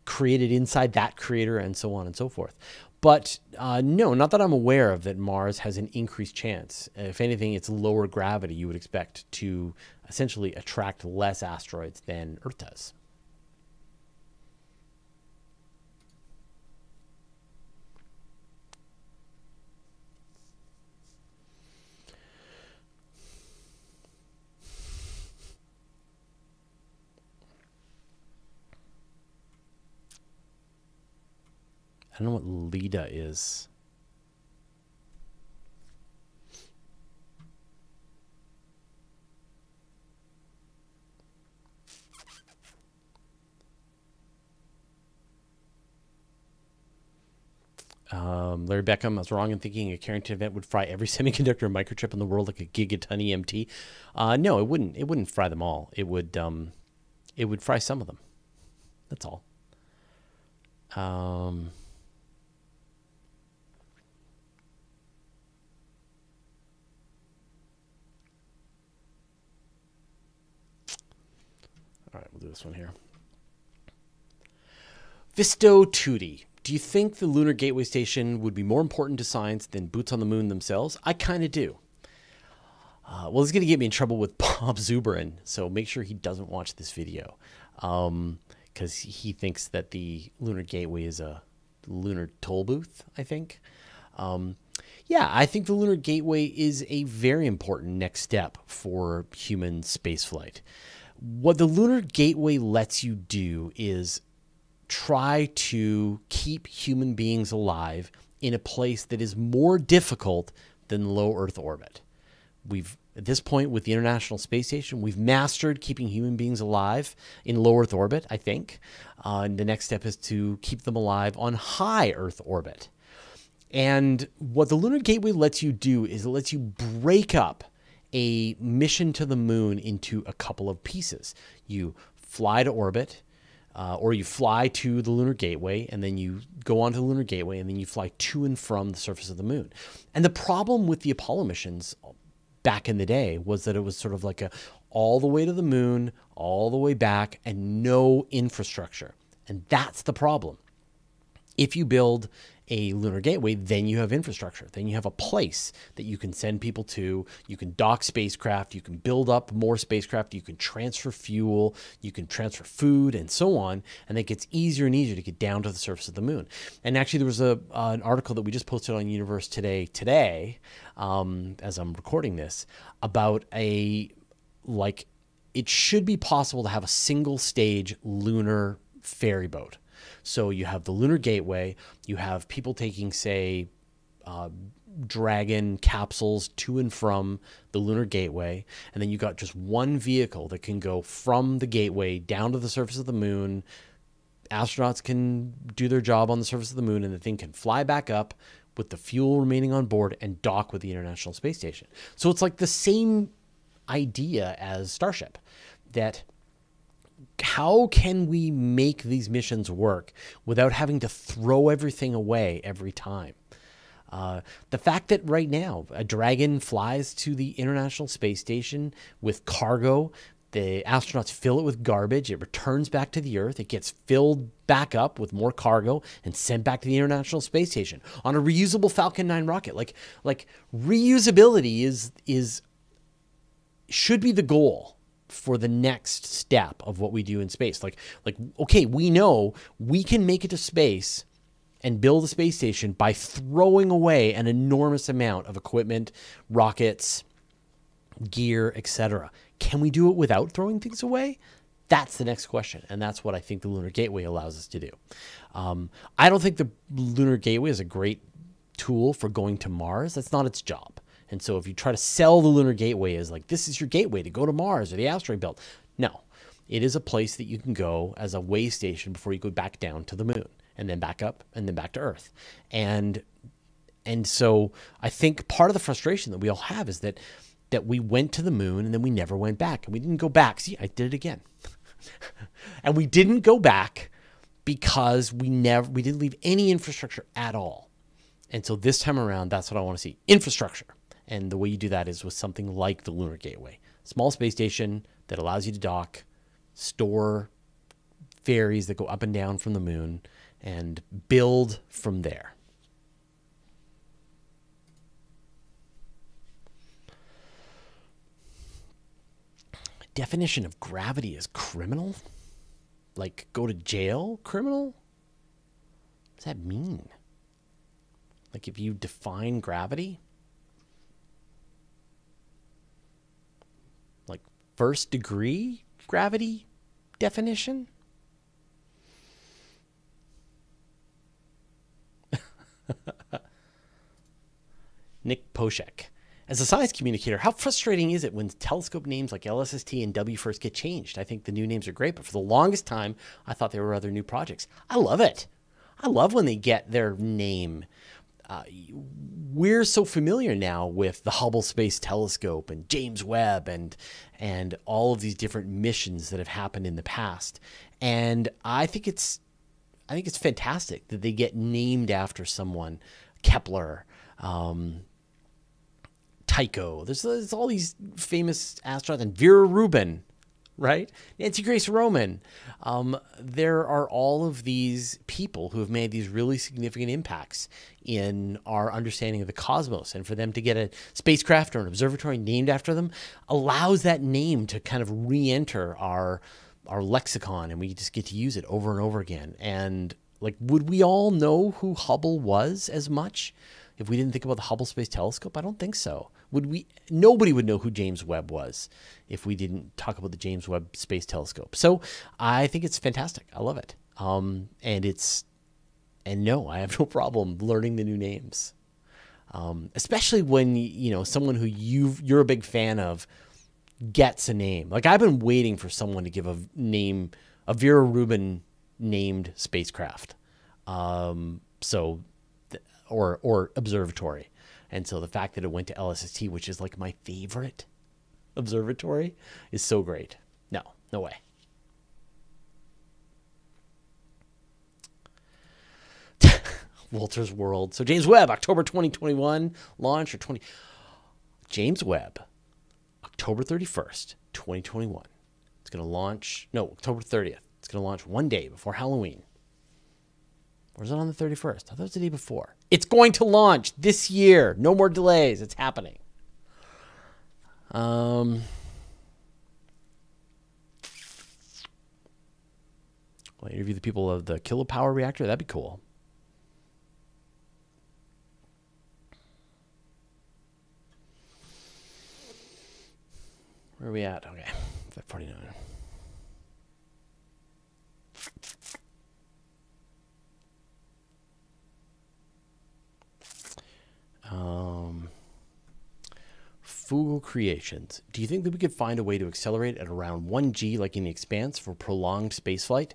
created inside that crater, and so on and so forth. But no, not that I'm aware of that Mars has an increased chance. If anything, it's lower gravity you would expect to essentially attract less asteroids than Earth does. I don't know what LIDA is. Larry Beckham, I was wrong in thinking a Carrington event would fry every semiconductor and microchip in the world like a gigaton EMT. No, it wouldn't. It wouldn't fry them all. It would fry some of them. That's all. All right, we'll do this one here. Visto Tootie. Do you think the Lunar Gateway Station would be more important to science than boots on the moon themselves? I kind of do. Well, it's going to get me in trouble with Bob Zubrin, so make sure he doesn't watch this video, because he thinks that the Lunar Gateway is a lunar toll booth, I think. Yeah, I think the Lunar Gateway is a very important next step for human spaceflight. What the Lunar Gateway lets you do is try to keep human beings alive in a place that is more difficult than low Earth orbit. At this point with the International Space Station, we've mastered keeping human beings alive in low Earth orbit, I think. And the next step is to keep them alive on high Earth orbit. And what the Lunar Gateway lets you do is it lets you break up a mission to the moon into a couple of pieces. You fly to orbit, or you fly to the Lunar Gateway, and then you go onto the Lunar Gateway, and then you fly to and from the surface of the moon. And the problem with the Apollo missions back in the day was that it was sort of like all the way to the moon, all the way back, and no infrastructure. And that's the problem. If you build a Lunar Gateway, then you have infrastructure. Then you have a place that you can send people to. You can dock spacecraft. You can build up more spacecraft. You can transfer fuel. You can transfer food and so on. And it gets easier and easier to get down to the surface of the moon. And actually, there was an article that we just posted on Universe today, as I'm recording this, about it should be possible to have a single stage lunar ferry boat. So you have the Lunar Gateway, you have people taking, say, Dragon capsules to and from the Lunar Gateway, and then you got just one vehicle that can go from the Gateway down to the surface of the moon. Astronauts can do their job on the surface of the moon, and the thing can fly back up with the fuel remaining on board and dock with the International Space Station. So it's like the same idea as Starship, that how can we make these missions work without having to throw everything away every time? The fact that right now a Dragon flies to the International Space Station with cargo The astronauts fill it with garbage. It returns back to the Earth. It gets filled back up with more cargo and sent back to the International Space Station on a reusable Falcon 9 rocket. Like reusability should be the goal for the next step of what we do in space. Like, okay, we know we can make it to space and build a space station by throwing away an enormous amount of equipment, rockets, gear, etc. Can we do it without throwing things away? That's the next question, and that's what I think the Lunar Gateway allows us to do. I don't think the Lunar Gateway is a great tool for going to Mars. That's not its job. And so if you try to sell the Lunar Gateway as like, this is your gateway to go to Mars or the asteroid belt, no. It is a place that you can go as a way station before you go back down to the moon and then back up and then back to Earth. And so I think part of the frustration that we all have is that we went to the moon and then we never went back. And we didn't go back. See, I did it again. And we didn't go back because we didn't leave any infrastructure at all. And so this time around, that's what I want to see. Infrastructure. And the way you do that is with something like the Lunar Gateway. Small space station that allows you to dock, store ferries that go up and down from the moon, and build from there. Definition of gravity is criminal? Like go to jail criminal? What does that mean? Like if you define gravity? Like first degree gravity definition? Nick Poshek. As a science communicator, how frustrating is it when telescope names like LSST and WFIRST get changed? I think the new names are great, but for the longest time, I thought they were other new projects. I love it. I love when they get their name. We're so familiar now with the Hubble Space Telescope and James Webb and all of these different missions that have happened in the past. And I think it's fantastic that they get named after someone. Kepler, Tycho. There's all these famous astronauts, and Vera Rubin, right? Nancy Grace Roman. There are all of these people who have made these really significant impacts in our understanding of the cosmos. And for them to get a spacecraft or an observatory named after them allows that name to kind of re-enter our lexicon, and we just get to use it over and over again. And like, would we all know who Hubble was as much if we didn't think about the Hubble Space Telescope? I don't think so. Nobody would know who James Webb was if we didn't talk about the James Webb Space Telescope. So I think it's fantastic. I love it. And no, I have no problem learning the new names. Especially when, someone who you're a big fan of gets a name. Like I've been waiting for someone to give a name, a Vera Rubin named spacecraft. Or observatory. And so the fact that it went to LSST, which is like my favorite observatory, is so great. No way. Walter's World. So James Webb, October 2021 launch, James Webb, October 31st, 2021. It's going to launch, October 30th. It's going to launch one day before Halloween. Or is it on the 31st? I thought it was the day before. It's going to launch this year. No more delays. It's happening. I'll interview the people of the kilopower reactor. That'd be cool. Where are we at? Okay, 549. Fugal Creations. Do you think that we could find a way to accelerate at around 1G like in The Expanse for prolonged spaceflight?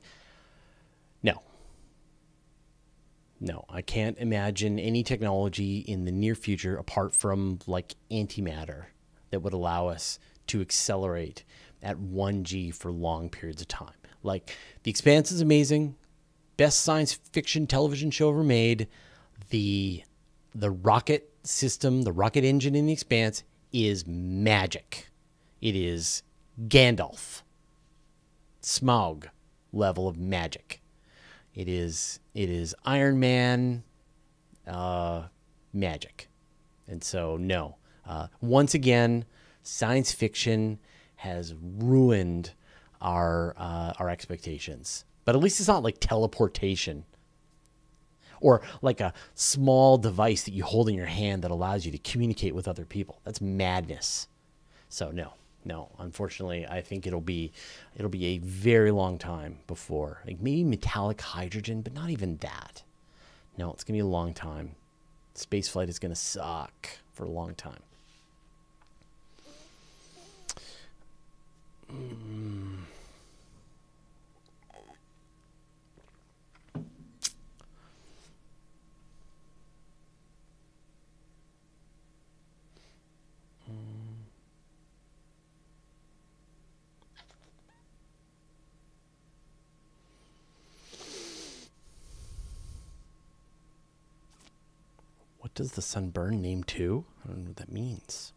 No, I can't imagine any technology in the near future apart from like antimatter that would allow us to accelerate at 1G for long periods of time. Like The Expanse is amazing. Best science fiction television show ever made. The rocket system, the rocket engine in The Expanse is magic. It is Gandalf, Smaug level of magic. It is Iron Man magic. And so, no. Once again, science fiction has ruined our expectations. But at least it's not like teleportation or like a small device that you hold in your hand that allows you to communicate with other people. That's madness. So no, unfortunately, I think it'll be a very long time before, like maybe metallic hydrogen, but not even that. No, it's gonna be a long time. Spaceflight is gonna suck for a long time. What does the sun burn name to? I don't know what that means.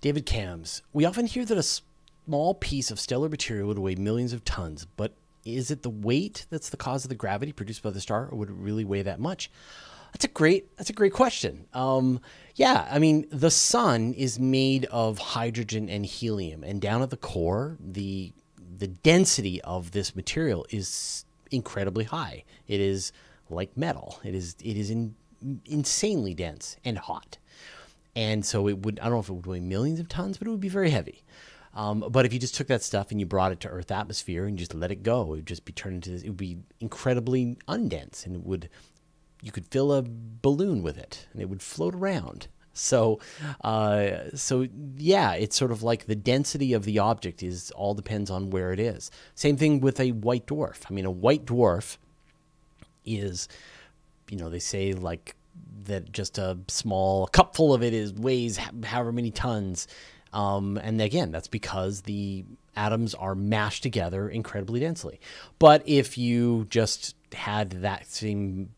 David Cams, we often hear that a small piece of stellar material would weigh millions of tons, but is it the weight that's the cause of the gravity produced by the star, or would it really weigh that much? That's a great question. Yeah, I mean, the sun is made of hydrogen and helium, and down at the core, the density of this material is incredibly high. It is like metal. It is insanely dense and hot. And so it would, I don't know if it would weigh millions of tons, but it would be very heavy. But if you just took that stuff and you brought it to Earth atmosphere and just let it go, it would just be turned into this, it would be incredibly undense, and you could fill a balloon with it and it would float around. So yeah, it's sort of like the density of the object all depends on where it is. Same thing with a white dwarf. I mean, a white dwarf is, they say like that just a cupful of it weighs however many tons. And again, that's because the atoms are mashed together incredibly densely. But if you just had that same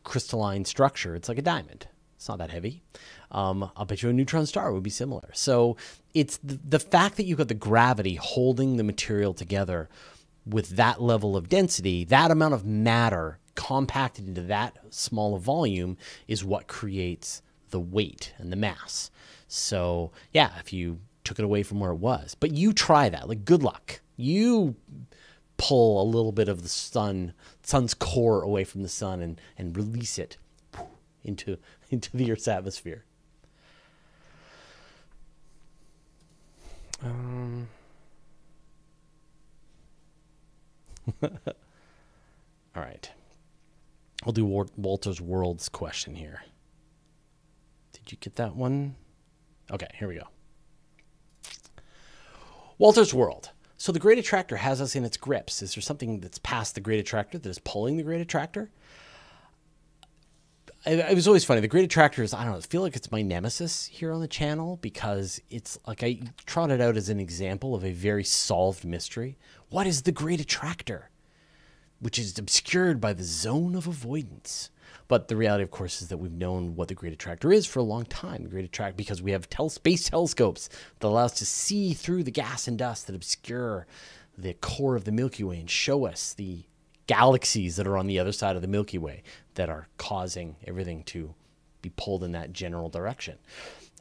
crystalline structure, it's like a diamond. It's not that heavy. I'll bet you a neutron star would be similar. So it's the fact that you've got the gravity holding the material together with that level of density, that amount of matter compacted into that small a volume is what creates the weight and the mass. So yeah, if you took it away from where it was, but you try that, like good luck. You pull a little bit of the sun's core away from the sun and release it into the Earth's atmosphere. All right. I'll do Walter's World's question here. Did you get that one? Okay, here we go. Walter's World. So the great attractor has us in its grips. Is there something that's past the great attractor that is pulling the great attractor? It was always funny. The great attractor is, I don't know, I feel like it's my nemesis here on the channel because it's like I trot it out as an example of a very solved mystery. What is the great attractor? Which is obscured by the zone of avoidance. But the reality, of course, is that we've known what the great attractor is for a long time. The great attractor, because we have space telescopes that allow us to see through the gas and dust that obscure the core of the Milky Way and show us the galaxies that are on the other side of the Milky Way that are causing everything to be pulled in that general direction.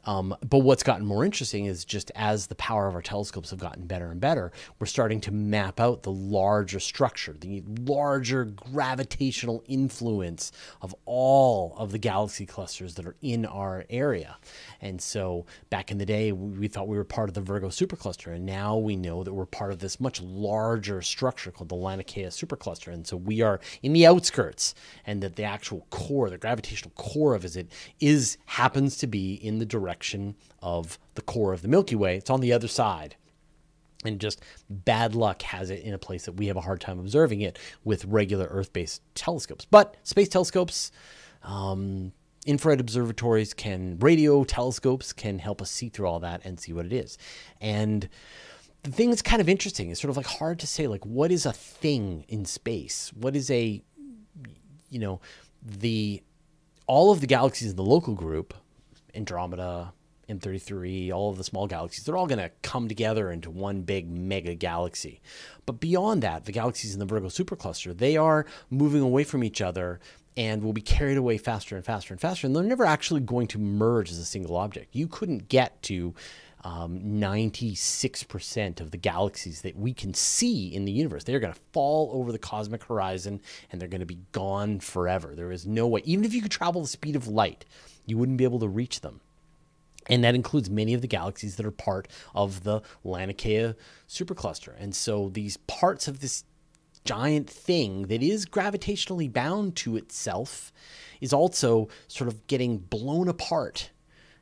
But what's gotten more interesting is just as the power of our telescopes have gotten better and better, we're starting to map out the larger structure, the larger gravitational influence of all of the galaxy clusters that are in our area. And so back in the day, we thought we were part of the Virgo supercluster, and now we know that we're part of this much larger structure called the Laniakea supercluster. And so we are in the outskirts, and that the actual core, the gravitational core of it happens to be in the direction of the core of the Milky Way. It's on the other side. And just bad luck has it in a place that we have a hard time observing it with regular Earth-based telescopes. But space telescopes, infrared observatories, radio telescopes can help us see through all that and see what it is. And the thing that's kind of interesting is sort of like hard to say, like, what is a thing in space? What is a, you know, all of the galaxies in the local group, Andromeda, M33, all of the small galaxies, they're all going to come together into one big mega galaxy. But beyond that, the galaxies in the Virgo supercluster, they are moving away from each other and will be carried away faster and faster and faster. And they're never actually going to merge as a single object. You couldn't get to 96% of the galaxies that we can see in the universe. They're going to fall over the cosmic horizon and they're going to be gone forever. There is no way, even if you could travel the speed of light, you wouldn't be able to reach them. And that includes many of the galaxies that are part of the Laniakea supercluster. And so these parts of this giant thing that is gravitationally bound to itself is also sort of getting blown apart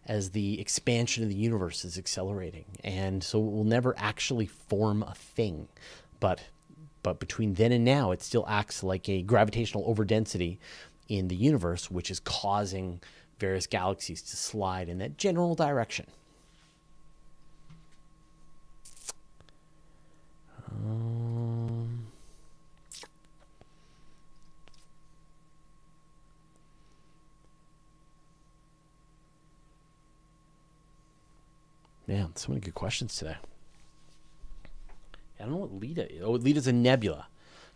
as the expansion of the universe is accelerating. And so it will never actually form a thing. But between then and now, it still acts like a gravitational overdensity in the universe, which is causing various galaxies to slide in that general direction. Man, so many good questions today. I don't know what Leda is. Oh, Leda's a nebula.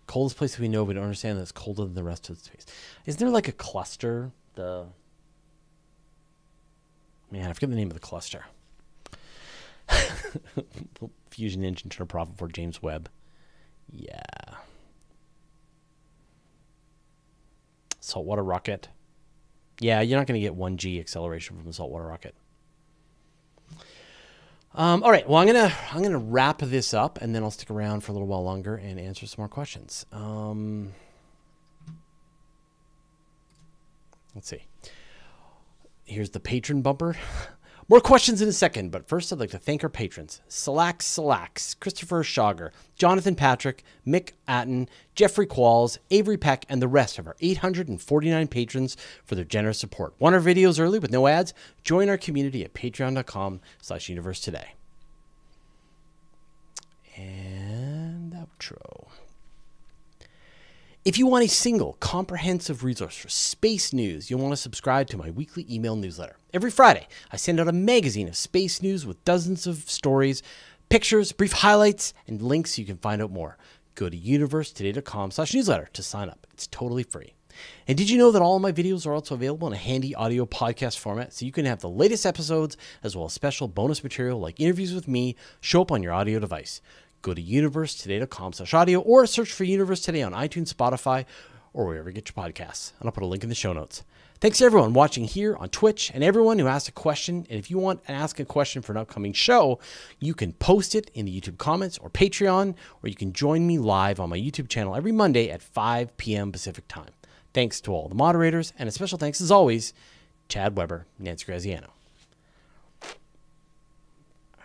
Coldest place we know, we don't understand that it's colder than the rest of space. Isn't there like a cluster? Man, I forget the name of the cluster. Fusion engine turned a profit for James Webb. Yeah. Saltwater rocket. Yeah, you're not going to get 1G acceleration from the saltwater rocket. All right. Well, I'm gonna wrap this up, and then I'll stick around for a little while longer and answer some more questions. Let's see. Here's the patron bumper. More questions in a second, but first I'd like to thank our patrons: Salax, Christopher Schauger, Jonathan Patrick, Mick Atten, Jeffrey Qualls, Avery Peck, and the rest of our 849 patrons for their generous support. Want our videos early with no ads? Join our community at patreon.com/universetoday. And outro. If you want a single, comprehensive resource for space news, you'll want to subscribe to my weekly email newsletter. Every Friday, I send out a magazine of space news with dozens of stories, pictures, brief highlights, and links so you can find out more. Go to universetoday.com/newsletter to sign up. It's totally free. And did you know that all of my videos are also available in a handy audio podcast format, so you can have the latest episodes as well as special bonus material like interviews with me show up on your audio device? Go to universetoday.com/audio or search for Universe Today on iTunes, Spotify, or wherever you get your podcasts. And I'll put a link in the show notes. Thanks to everyone watching here on Twitch and everyone who asked a question. And if you want to ask a question for an upcoming show, you can post it in the YouTube comments or Patreon, or you can join me live on my YouTube channel every Monday at 5 p.m. Pacific time. Thanks to all the moderators, and a special thanks, as always, Chad Weber, Nancy Graziano. All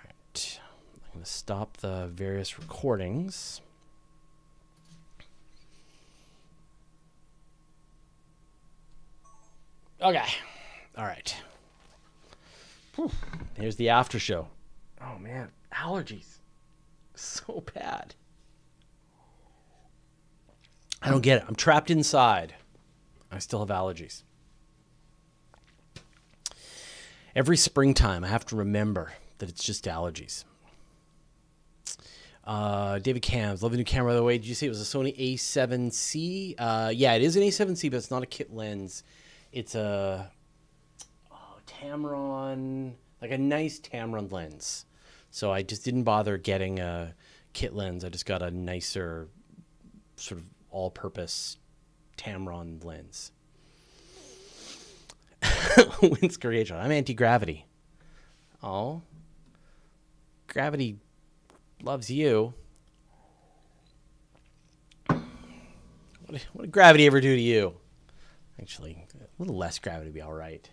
right. I'm going to stop the various recordings. Okay. All right. Whew. Here's the after show. Oh, man. Allergies. So bad. I don't get it. I'm trapped inside. I still have allergies. Every springtime, I have to remember that it's just allergies. David Cams, love the new camera, by the way. Did you say it was a Sony A7C? Yeah, it is an A7C, but it's not a kit lens. It's a Tamron, like a nice Tamron lens. So I just didn't bother getting a kit lens. I just got a nicer sort of all-purpose Tamron lens. Wins creation. I'm anti-gravity. Oh. Gravity loves you. What did gravity ever do to you? Actually, a little less gravity would be all right.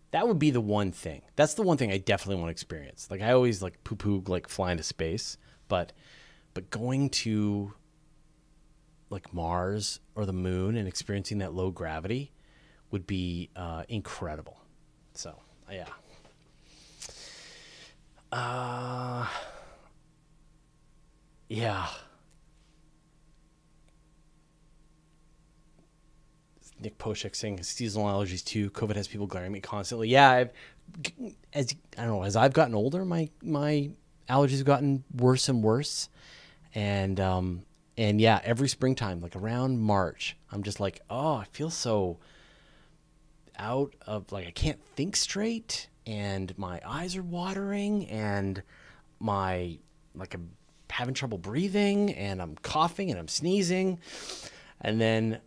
That would be the one thing. That's the one thing I definitely want to experience. Like, I always like poo-poo like flying to space, but going to like Mars or the moon and experiencing that low gravity would be incredible. So, yeah. Yeah. Nick Poshek saying seasonal allergies too. COVID has people glaring at me constantly. Yeah, as I've gotten older, my allergies have gotten worse and worse, and yeah, every springtime, like around March, I'm just like, oh, I feel so out of, like, I can't think straight, and my eyes are watering, and I'm having trouble breathing, and I'm coughing and I'm sneezing, and then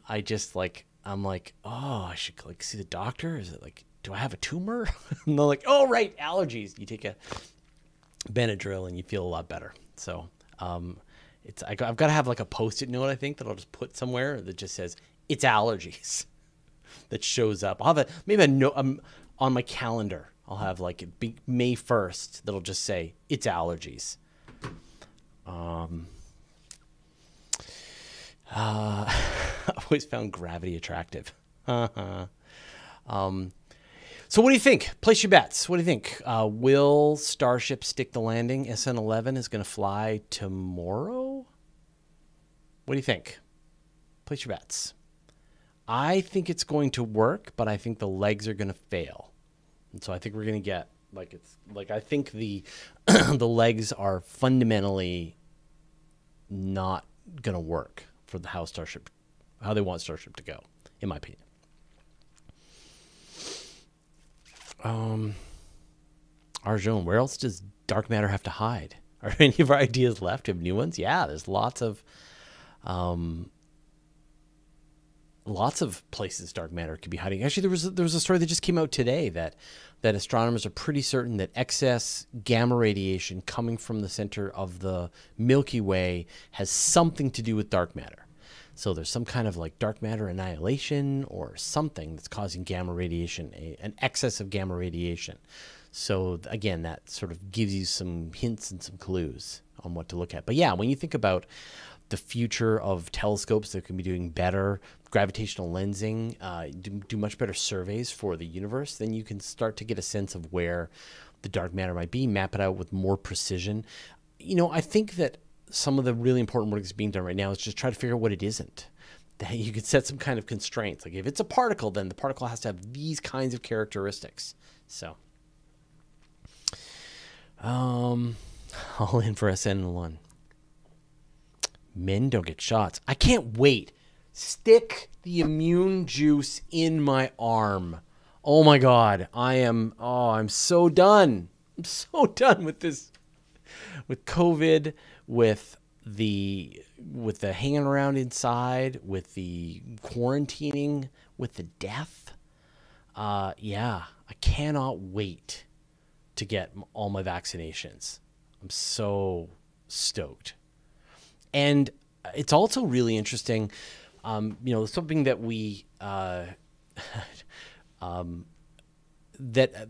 I'm like, oh, I should like see the doctor. Is it like, do I have a tumor? And they're like, oh, right, allergies. You take a Benadryl and you feel a lot better. So I've got to have like a Post-it note, I think, that I'll just put somewhere that just says it's allergies that shows up. I'll have maybe a note on my calendar. I'll have like May 1st that'll just say it's allergies. I always found gravity attractive. So what do you think? Place your bets. What do you think? Will Starship stick the landing? SN11 is going to fly tomorrow? What do you think? Place your bets. I think it's going to work, but I think the legs are going to fail. And so I think we're going to get, I think the the legs are fundamentally not going to work for how they want Starship to go, in my opinion. Arjun, where else does dark matter have to hide? Are any of our ideas left? Do you have new ones? Yeah, there's lots of places dark matter could be hiding. Actually, there was a story that just came out today that astronomers are pretty certain that excess gamma radiation coming from the center of the Milky Way has something to do with dark matter. So there's some kind of like dark matter annihilation or something that's causing gamma radiation, an excess of gamma radiation. So again, that sort of gives you some hints and some clues on what to look at. But yeah, when you think about the future of telescopes that can be doing better gravitational lensing, do much better surveys for the universe, then you can start to get a sense of where the dark matter might be, map it out with more precision. You know, I think that some of the really important work that's being done right now is just try to figure out what it isn't. That you could set some kind of constraints. Like if it's a particle, then the particle has to have these kinds of characteristics. So, all in for SN1. Men don't get shots. I can't wait. Stick the immune juice in my arm. Oh my God. I'm so done. I'm so done with this, with COVID, with the hanging around inside, with the quarantining, with the death. Yeah, I cannot wait to get all my vaccinations. I'm so stoked. And it's also really interesting, something that we, that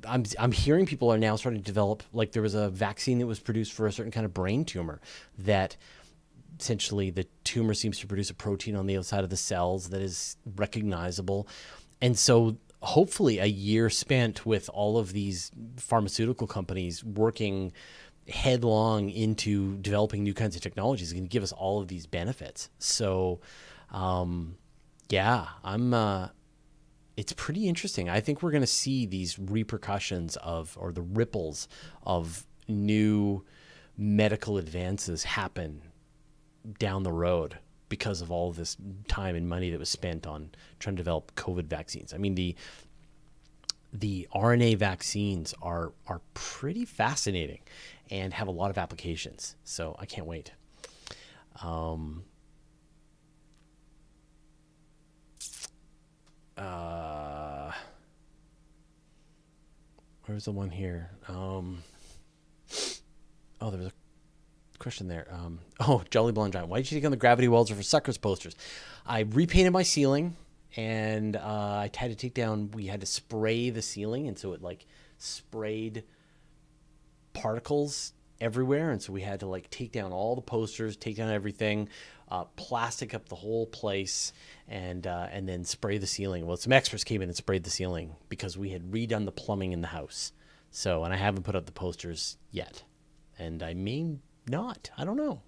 I'm hearing people are now starting to develop. Like there was a vaccine that was produced for a certain kind of brain tumor that essentially the tumor seems to produce a protein on the outside of the cells that is recognizable. And so hopefully a year spent with all of these pharmaceutical companies working headlong into developing new kinds of technologies is going to give us all of these benefits. So, yeah, it's pretty interesting. I think we're going to see these repercussions or the ripples of new medical advances happen down the road because of all this time and money that was spent on trying to develop COVID vaccines. I mean, the RNA vaccines are pretty fascinating and have a lot of applications. So I can't wait. Where's the one here? Oh, there was a question there. Jolly Blonde Giant. Why did you take on the Gravity Wells or for Suckers posters? I repainted my ceiling, and I had to take down. We had to spray the ceiling, and so it like sprayed particles everywhere, and so we had to like take down all the posters, take down everything, plastic up the whole place, and then spray the ceiling. Well, some experts came in and sprayed the ceiling because we had redone the plumbing in the house. So, and I haven't put up the posters yet, and I may not. I don't know.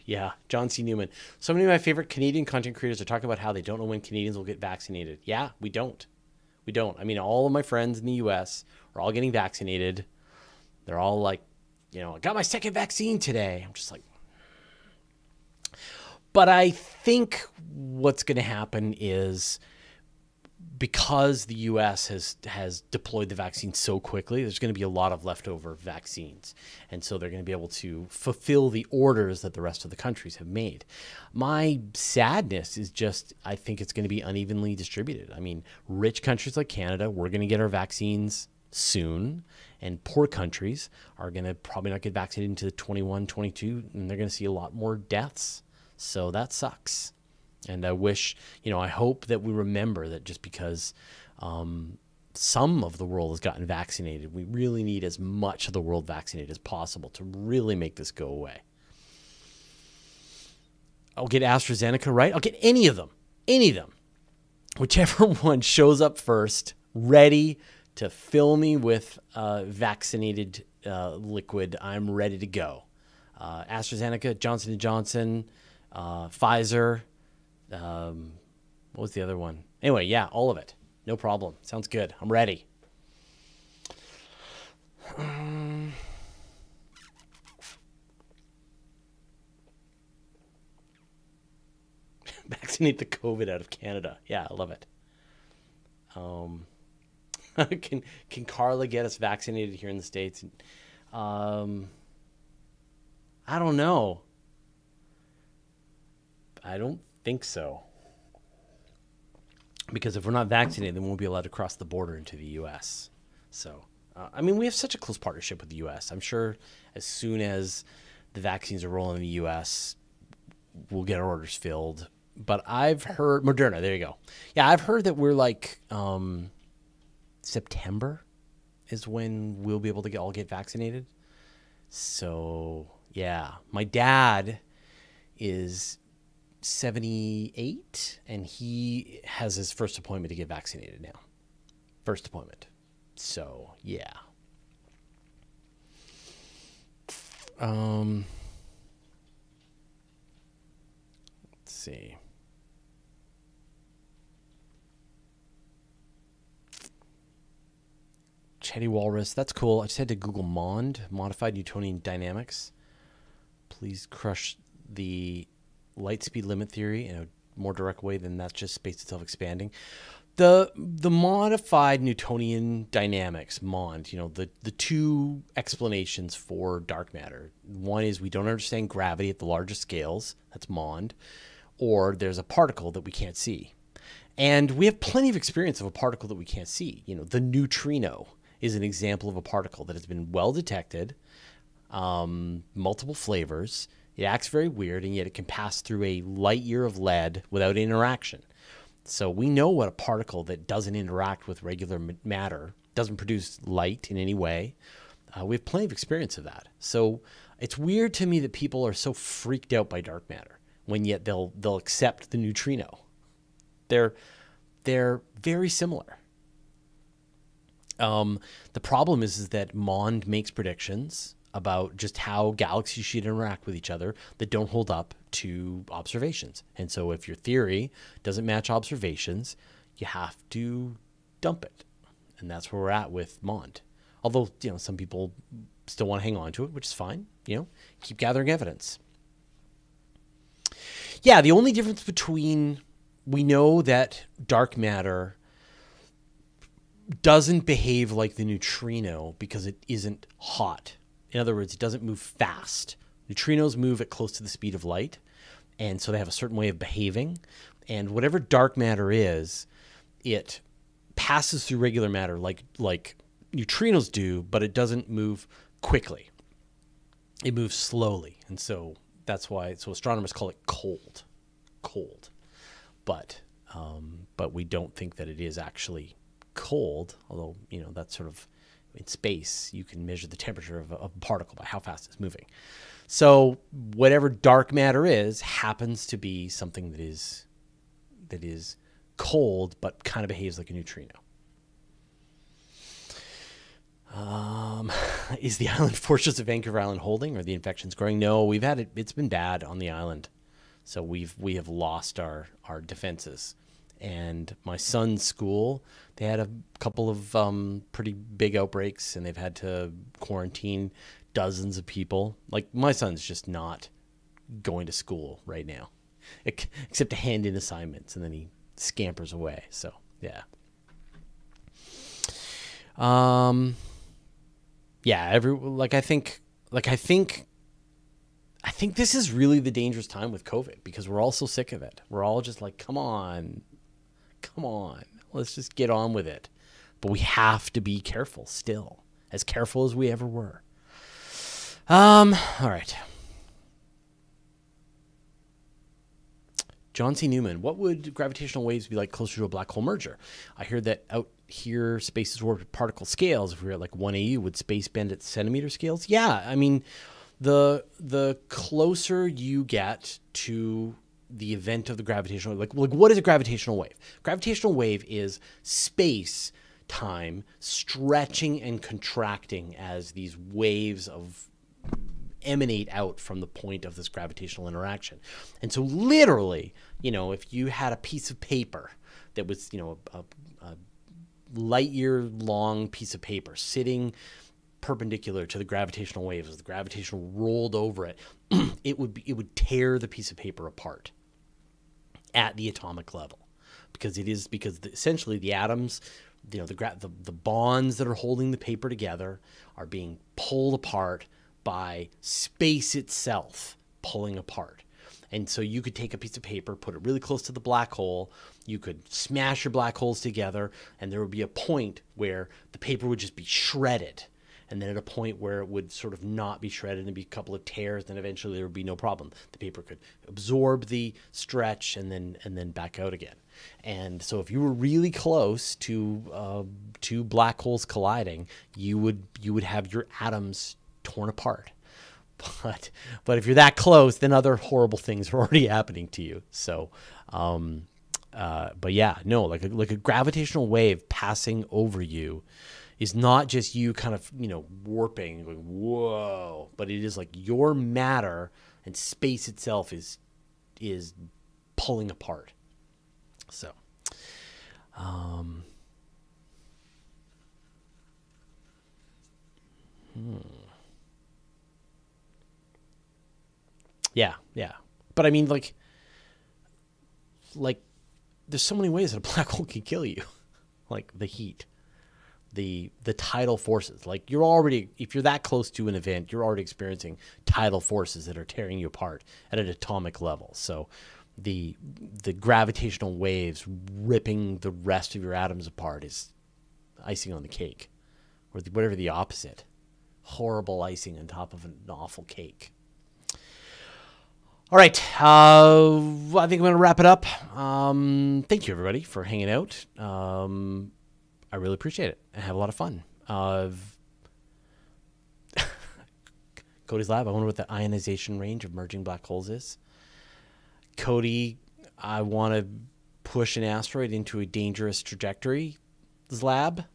Yeah, John C. Newman. So many of my favorite Canadian content creators are talking about how they don't know when Canadians will get vaccinated. Yeah, we don't. We don't. I mean, all of my friends in the U.S. are all getting vaccinated. They're all like, I got my second vaccine today. I'm just like, but I think what's going to happen is because the U.S. has deployed the vaccine so quickly, there's going to be a lot of leftover vaccines. And so they're going to be able to fulfill the orders that the rest of the countries have made. My sadness is just, I think it's going to be unevenly distributed. I mean, rich countries like Canada, we're going to get our vaccines soon. And poor countries are going to probably not get vaccinated until 21, 22, and they're going to see a lot more deaths. So that sucks. And I wish, I hope that we remember that just because some of the world has gotten vaccinated, we really need as much of the world vaccinated as possible to really make this go away. I'll get AstraZeneca, right? I'll get any of them. Whichever one shows up first, ready to fill me with vaccinated liquid, I'm ready to go. AstraZeneca, Johnson & Johnson, Pfizer. What was the other one? Anyway, yeah, all of it. No problem. Sounds good. I'm ready. Vaccinate the COVID out of Canada. Yeah, I love it. Can Carla get us vaccinated here in the States? I don't know. I don't think so. Because if we're not vaccinated, then we won't be allowed to cross the border into the U.S. So, we have such a close partnership with the U.S. I'm sure as soon as the vaccines are rolling in the U.S., we'll get our orders filled. But I've heard Moderna. There you go. Yeah, I've heard that we're like September is when we'll be able to all get vaccinated. So yeah, my dad is 78 and he has his first appointment to get vaccinated now. First appointment. So yeah. Let's see. Chetty Walrus, that's cool. I just had to Google MOND, Modified Newtonian Dynamics. Please crush the light speed limit theory in a more direct way than that's just space itself expanding. The Modified Newtonian Dynamics, MOND, the two explanations for dark matter. One is we don't understand gravity at the largest scales. That's MOND. Or there's a particle that we can't see. And we have plenty of experience of a particle that we can't see. The neutrino is an example of a particle that has been well detected, multiple flavors. It acts very weird, and yet it can pass through a light year of lead without interaction. So we know what a particle that doesn't interact with regular matter, doesn't produce light in any way. We have plenty of experience of that. So it's weird to me that people are so freaked out by dark matter when yet they'll accept the neutrino. They're very similar. The problem is that MOND makes predictions about just how galaxies should interact with each other that don't hold up to observations. And so if your theory doesn't match observations, you have to dump it. And that's where we're at with MOND. Although, some people still want to hang on to it, which is fine. Keep gathering evidence. Yeah, the only difference between, we know that dark matter doesn't behave like the neutrino because it isn't hot. In other words, it doesn't move fast. Neutrinos move at close to the speed of light, and so they have a certain way of behaving. And whatever dark matter is, it passes through regular matter like neutrinos do, but it doesn't move quickly. It moves slowly, and so that's why. So astronomers call it cold. But we don't think that it is actually cold, although that's sort of in space you can measure the temperature of a particle by how fast it's moving. So whatever dark matter is happens to be something that is cold but kind of behaves like a neutrino. Is the island fortress of Vancouver Island holding? Or the infections growing? No, we've had it. It's been bad on the island, so we have lost our defenses. And my son's school, they had a couple of pretty big outbreaks, and they've had to quarantine dozens of people. Like, my son's just not going to school right now, except to hand in assignments, and then he scampers away. So yeah. Yeah, I think this is really the dangerous time with COVID, because we're all so sick of it. We're all just like, come on, let's just get on with it. But we have to be careful still, as careful as we ever were. All right. John C. Newman, what would gravitational waves be like closer to a black hole merger? I hear that out here space is warped at particle scales. If we were at like 1 AU, would space bend at centimeter scales? Yeah, I mean, the closer you get to the event of the gravitational, like what is a gravitational wave? Gravitational wave is space time stretching and contracting as these waves of emanate out from the point of this gravitational interaction. And so literally, if you had a piece of paper that was, a light year long piece of paper sitting perpendicular to the gravitational waves, as the gravitation rolled over it, it would tear the piece of paper apart at the atomic level, because essentially the atoms, the bonds that are holding the paper together are being pulled apart by space itself pulling apart. And so you could take a piece of paper, put it really close to the black hole, you could smash your black holes together, and there would be a point where the paper would just be shredded. And then at a point where it would sort of not be shredded and be a couple of tears, then eventually there would be no problem. The paper could absorb the stretch and then back out again. And so if you were really close to two black holes colliding, you would have your atoms torn apart. But if you're that close, then other horrible things are already happening to you. So, but yeah, no, like a gravitational wave passing over you is not just you kind of, warping, going, whoa, but it is like your matter and space itself is pulling apart. So, Yeah. But I mean, like there's so many ways that a black hole can kill you. Like the heat, the tidal forces. Like if you're that close to an event, you're already experiencing tidal forces that are tearing you apart at an atomic level. So the gravitational waves ripping the rest of your atoms apart is icing on the cake, or whatever the opposite. Horrible icing on top of an awful cake. All right, I think I'm going to wrap it up. Thank you, everybody, for hanging out. I really appreciate it. I have a lot of fun. Cody's Lab, I wonder what the ionization range of merging black holes is. Cody, I want to push an asteroid into a dangerous trajectory. Lab.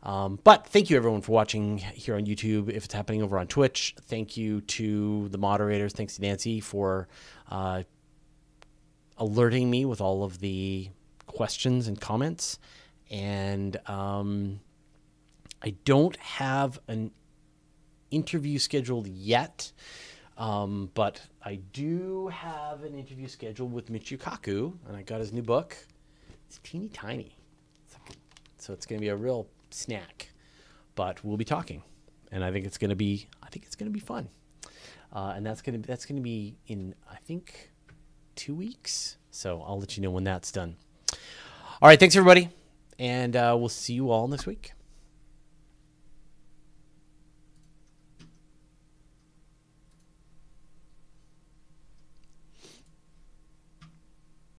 But thank you, everyone, for watching here on YouTube. If it's happening over on Twitch, thank you to the moderators. Thanks to Nancy for alerting me with all of the questions and comments. And I don't have an interview scheduled yet, but I do have an interview scheduled with Michio Kaku, and I got his new book. It's teeny tiny, so it's going to be a real snack, but we'll be talking, and I think it's going to be fun, and that's going to be in, I think, 2 weeks. So I'll let you know when that's done. All right, thanks everybody, and we'll see you all next week.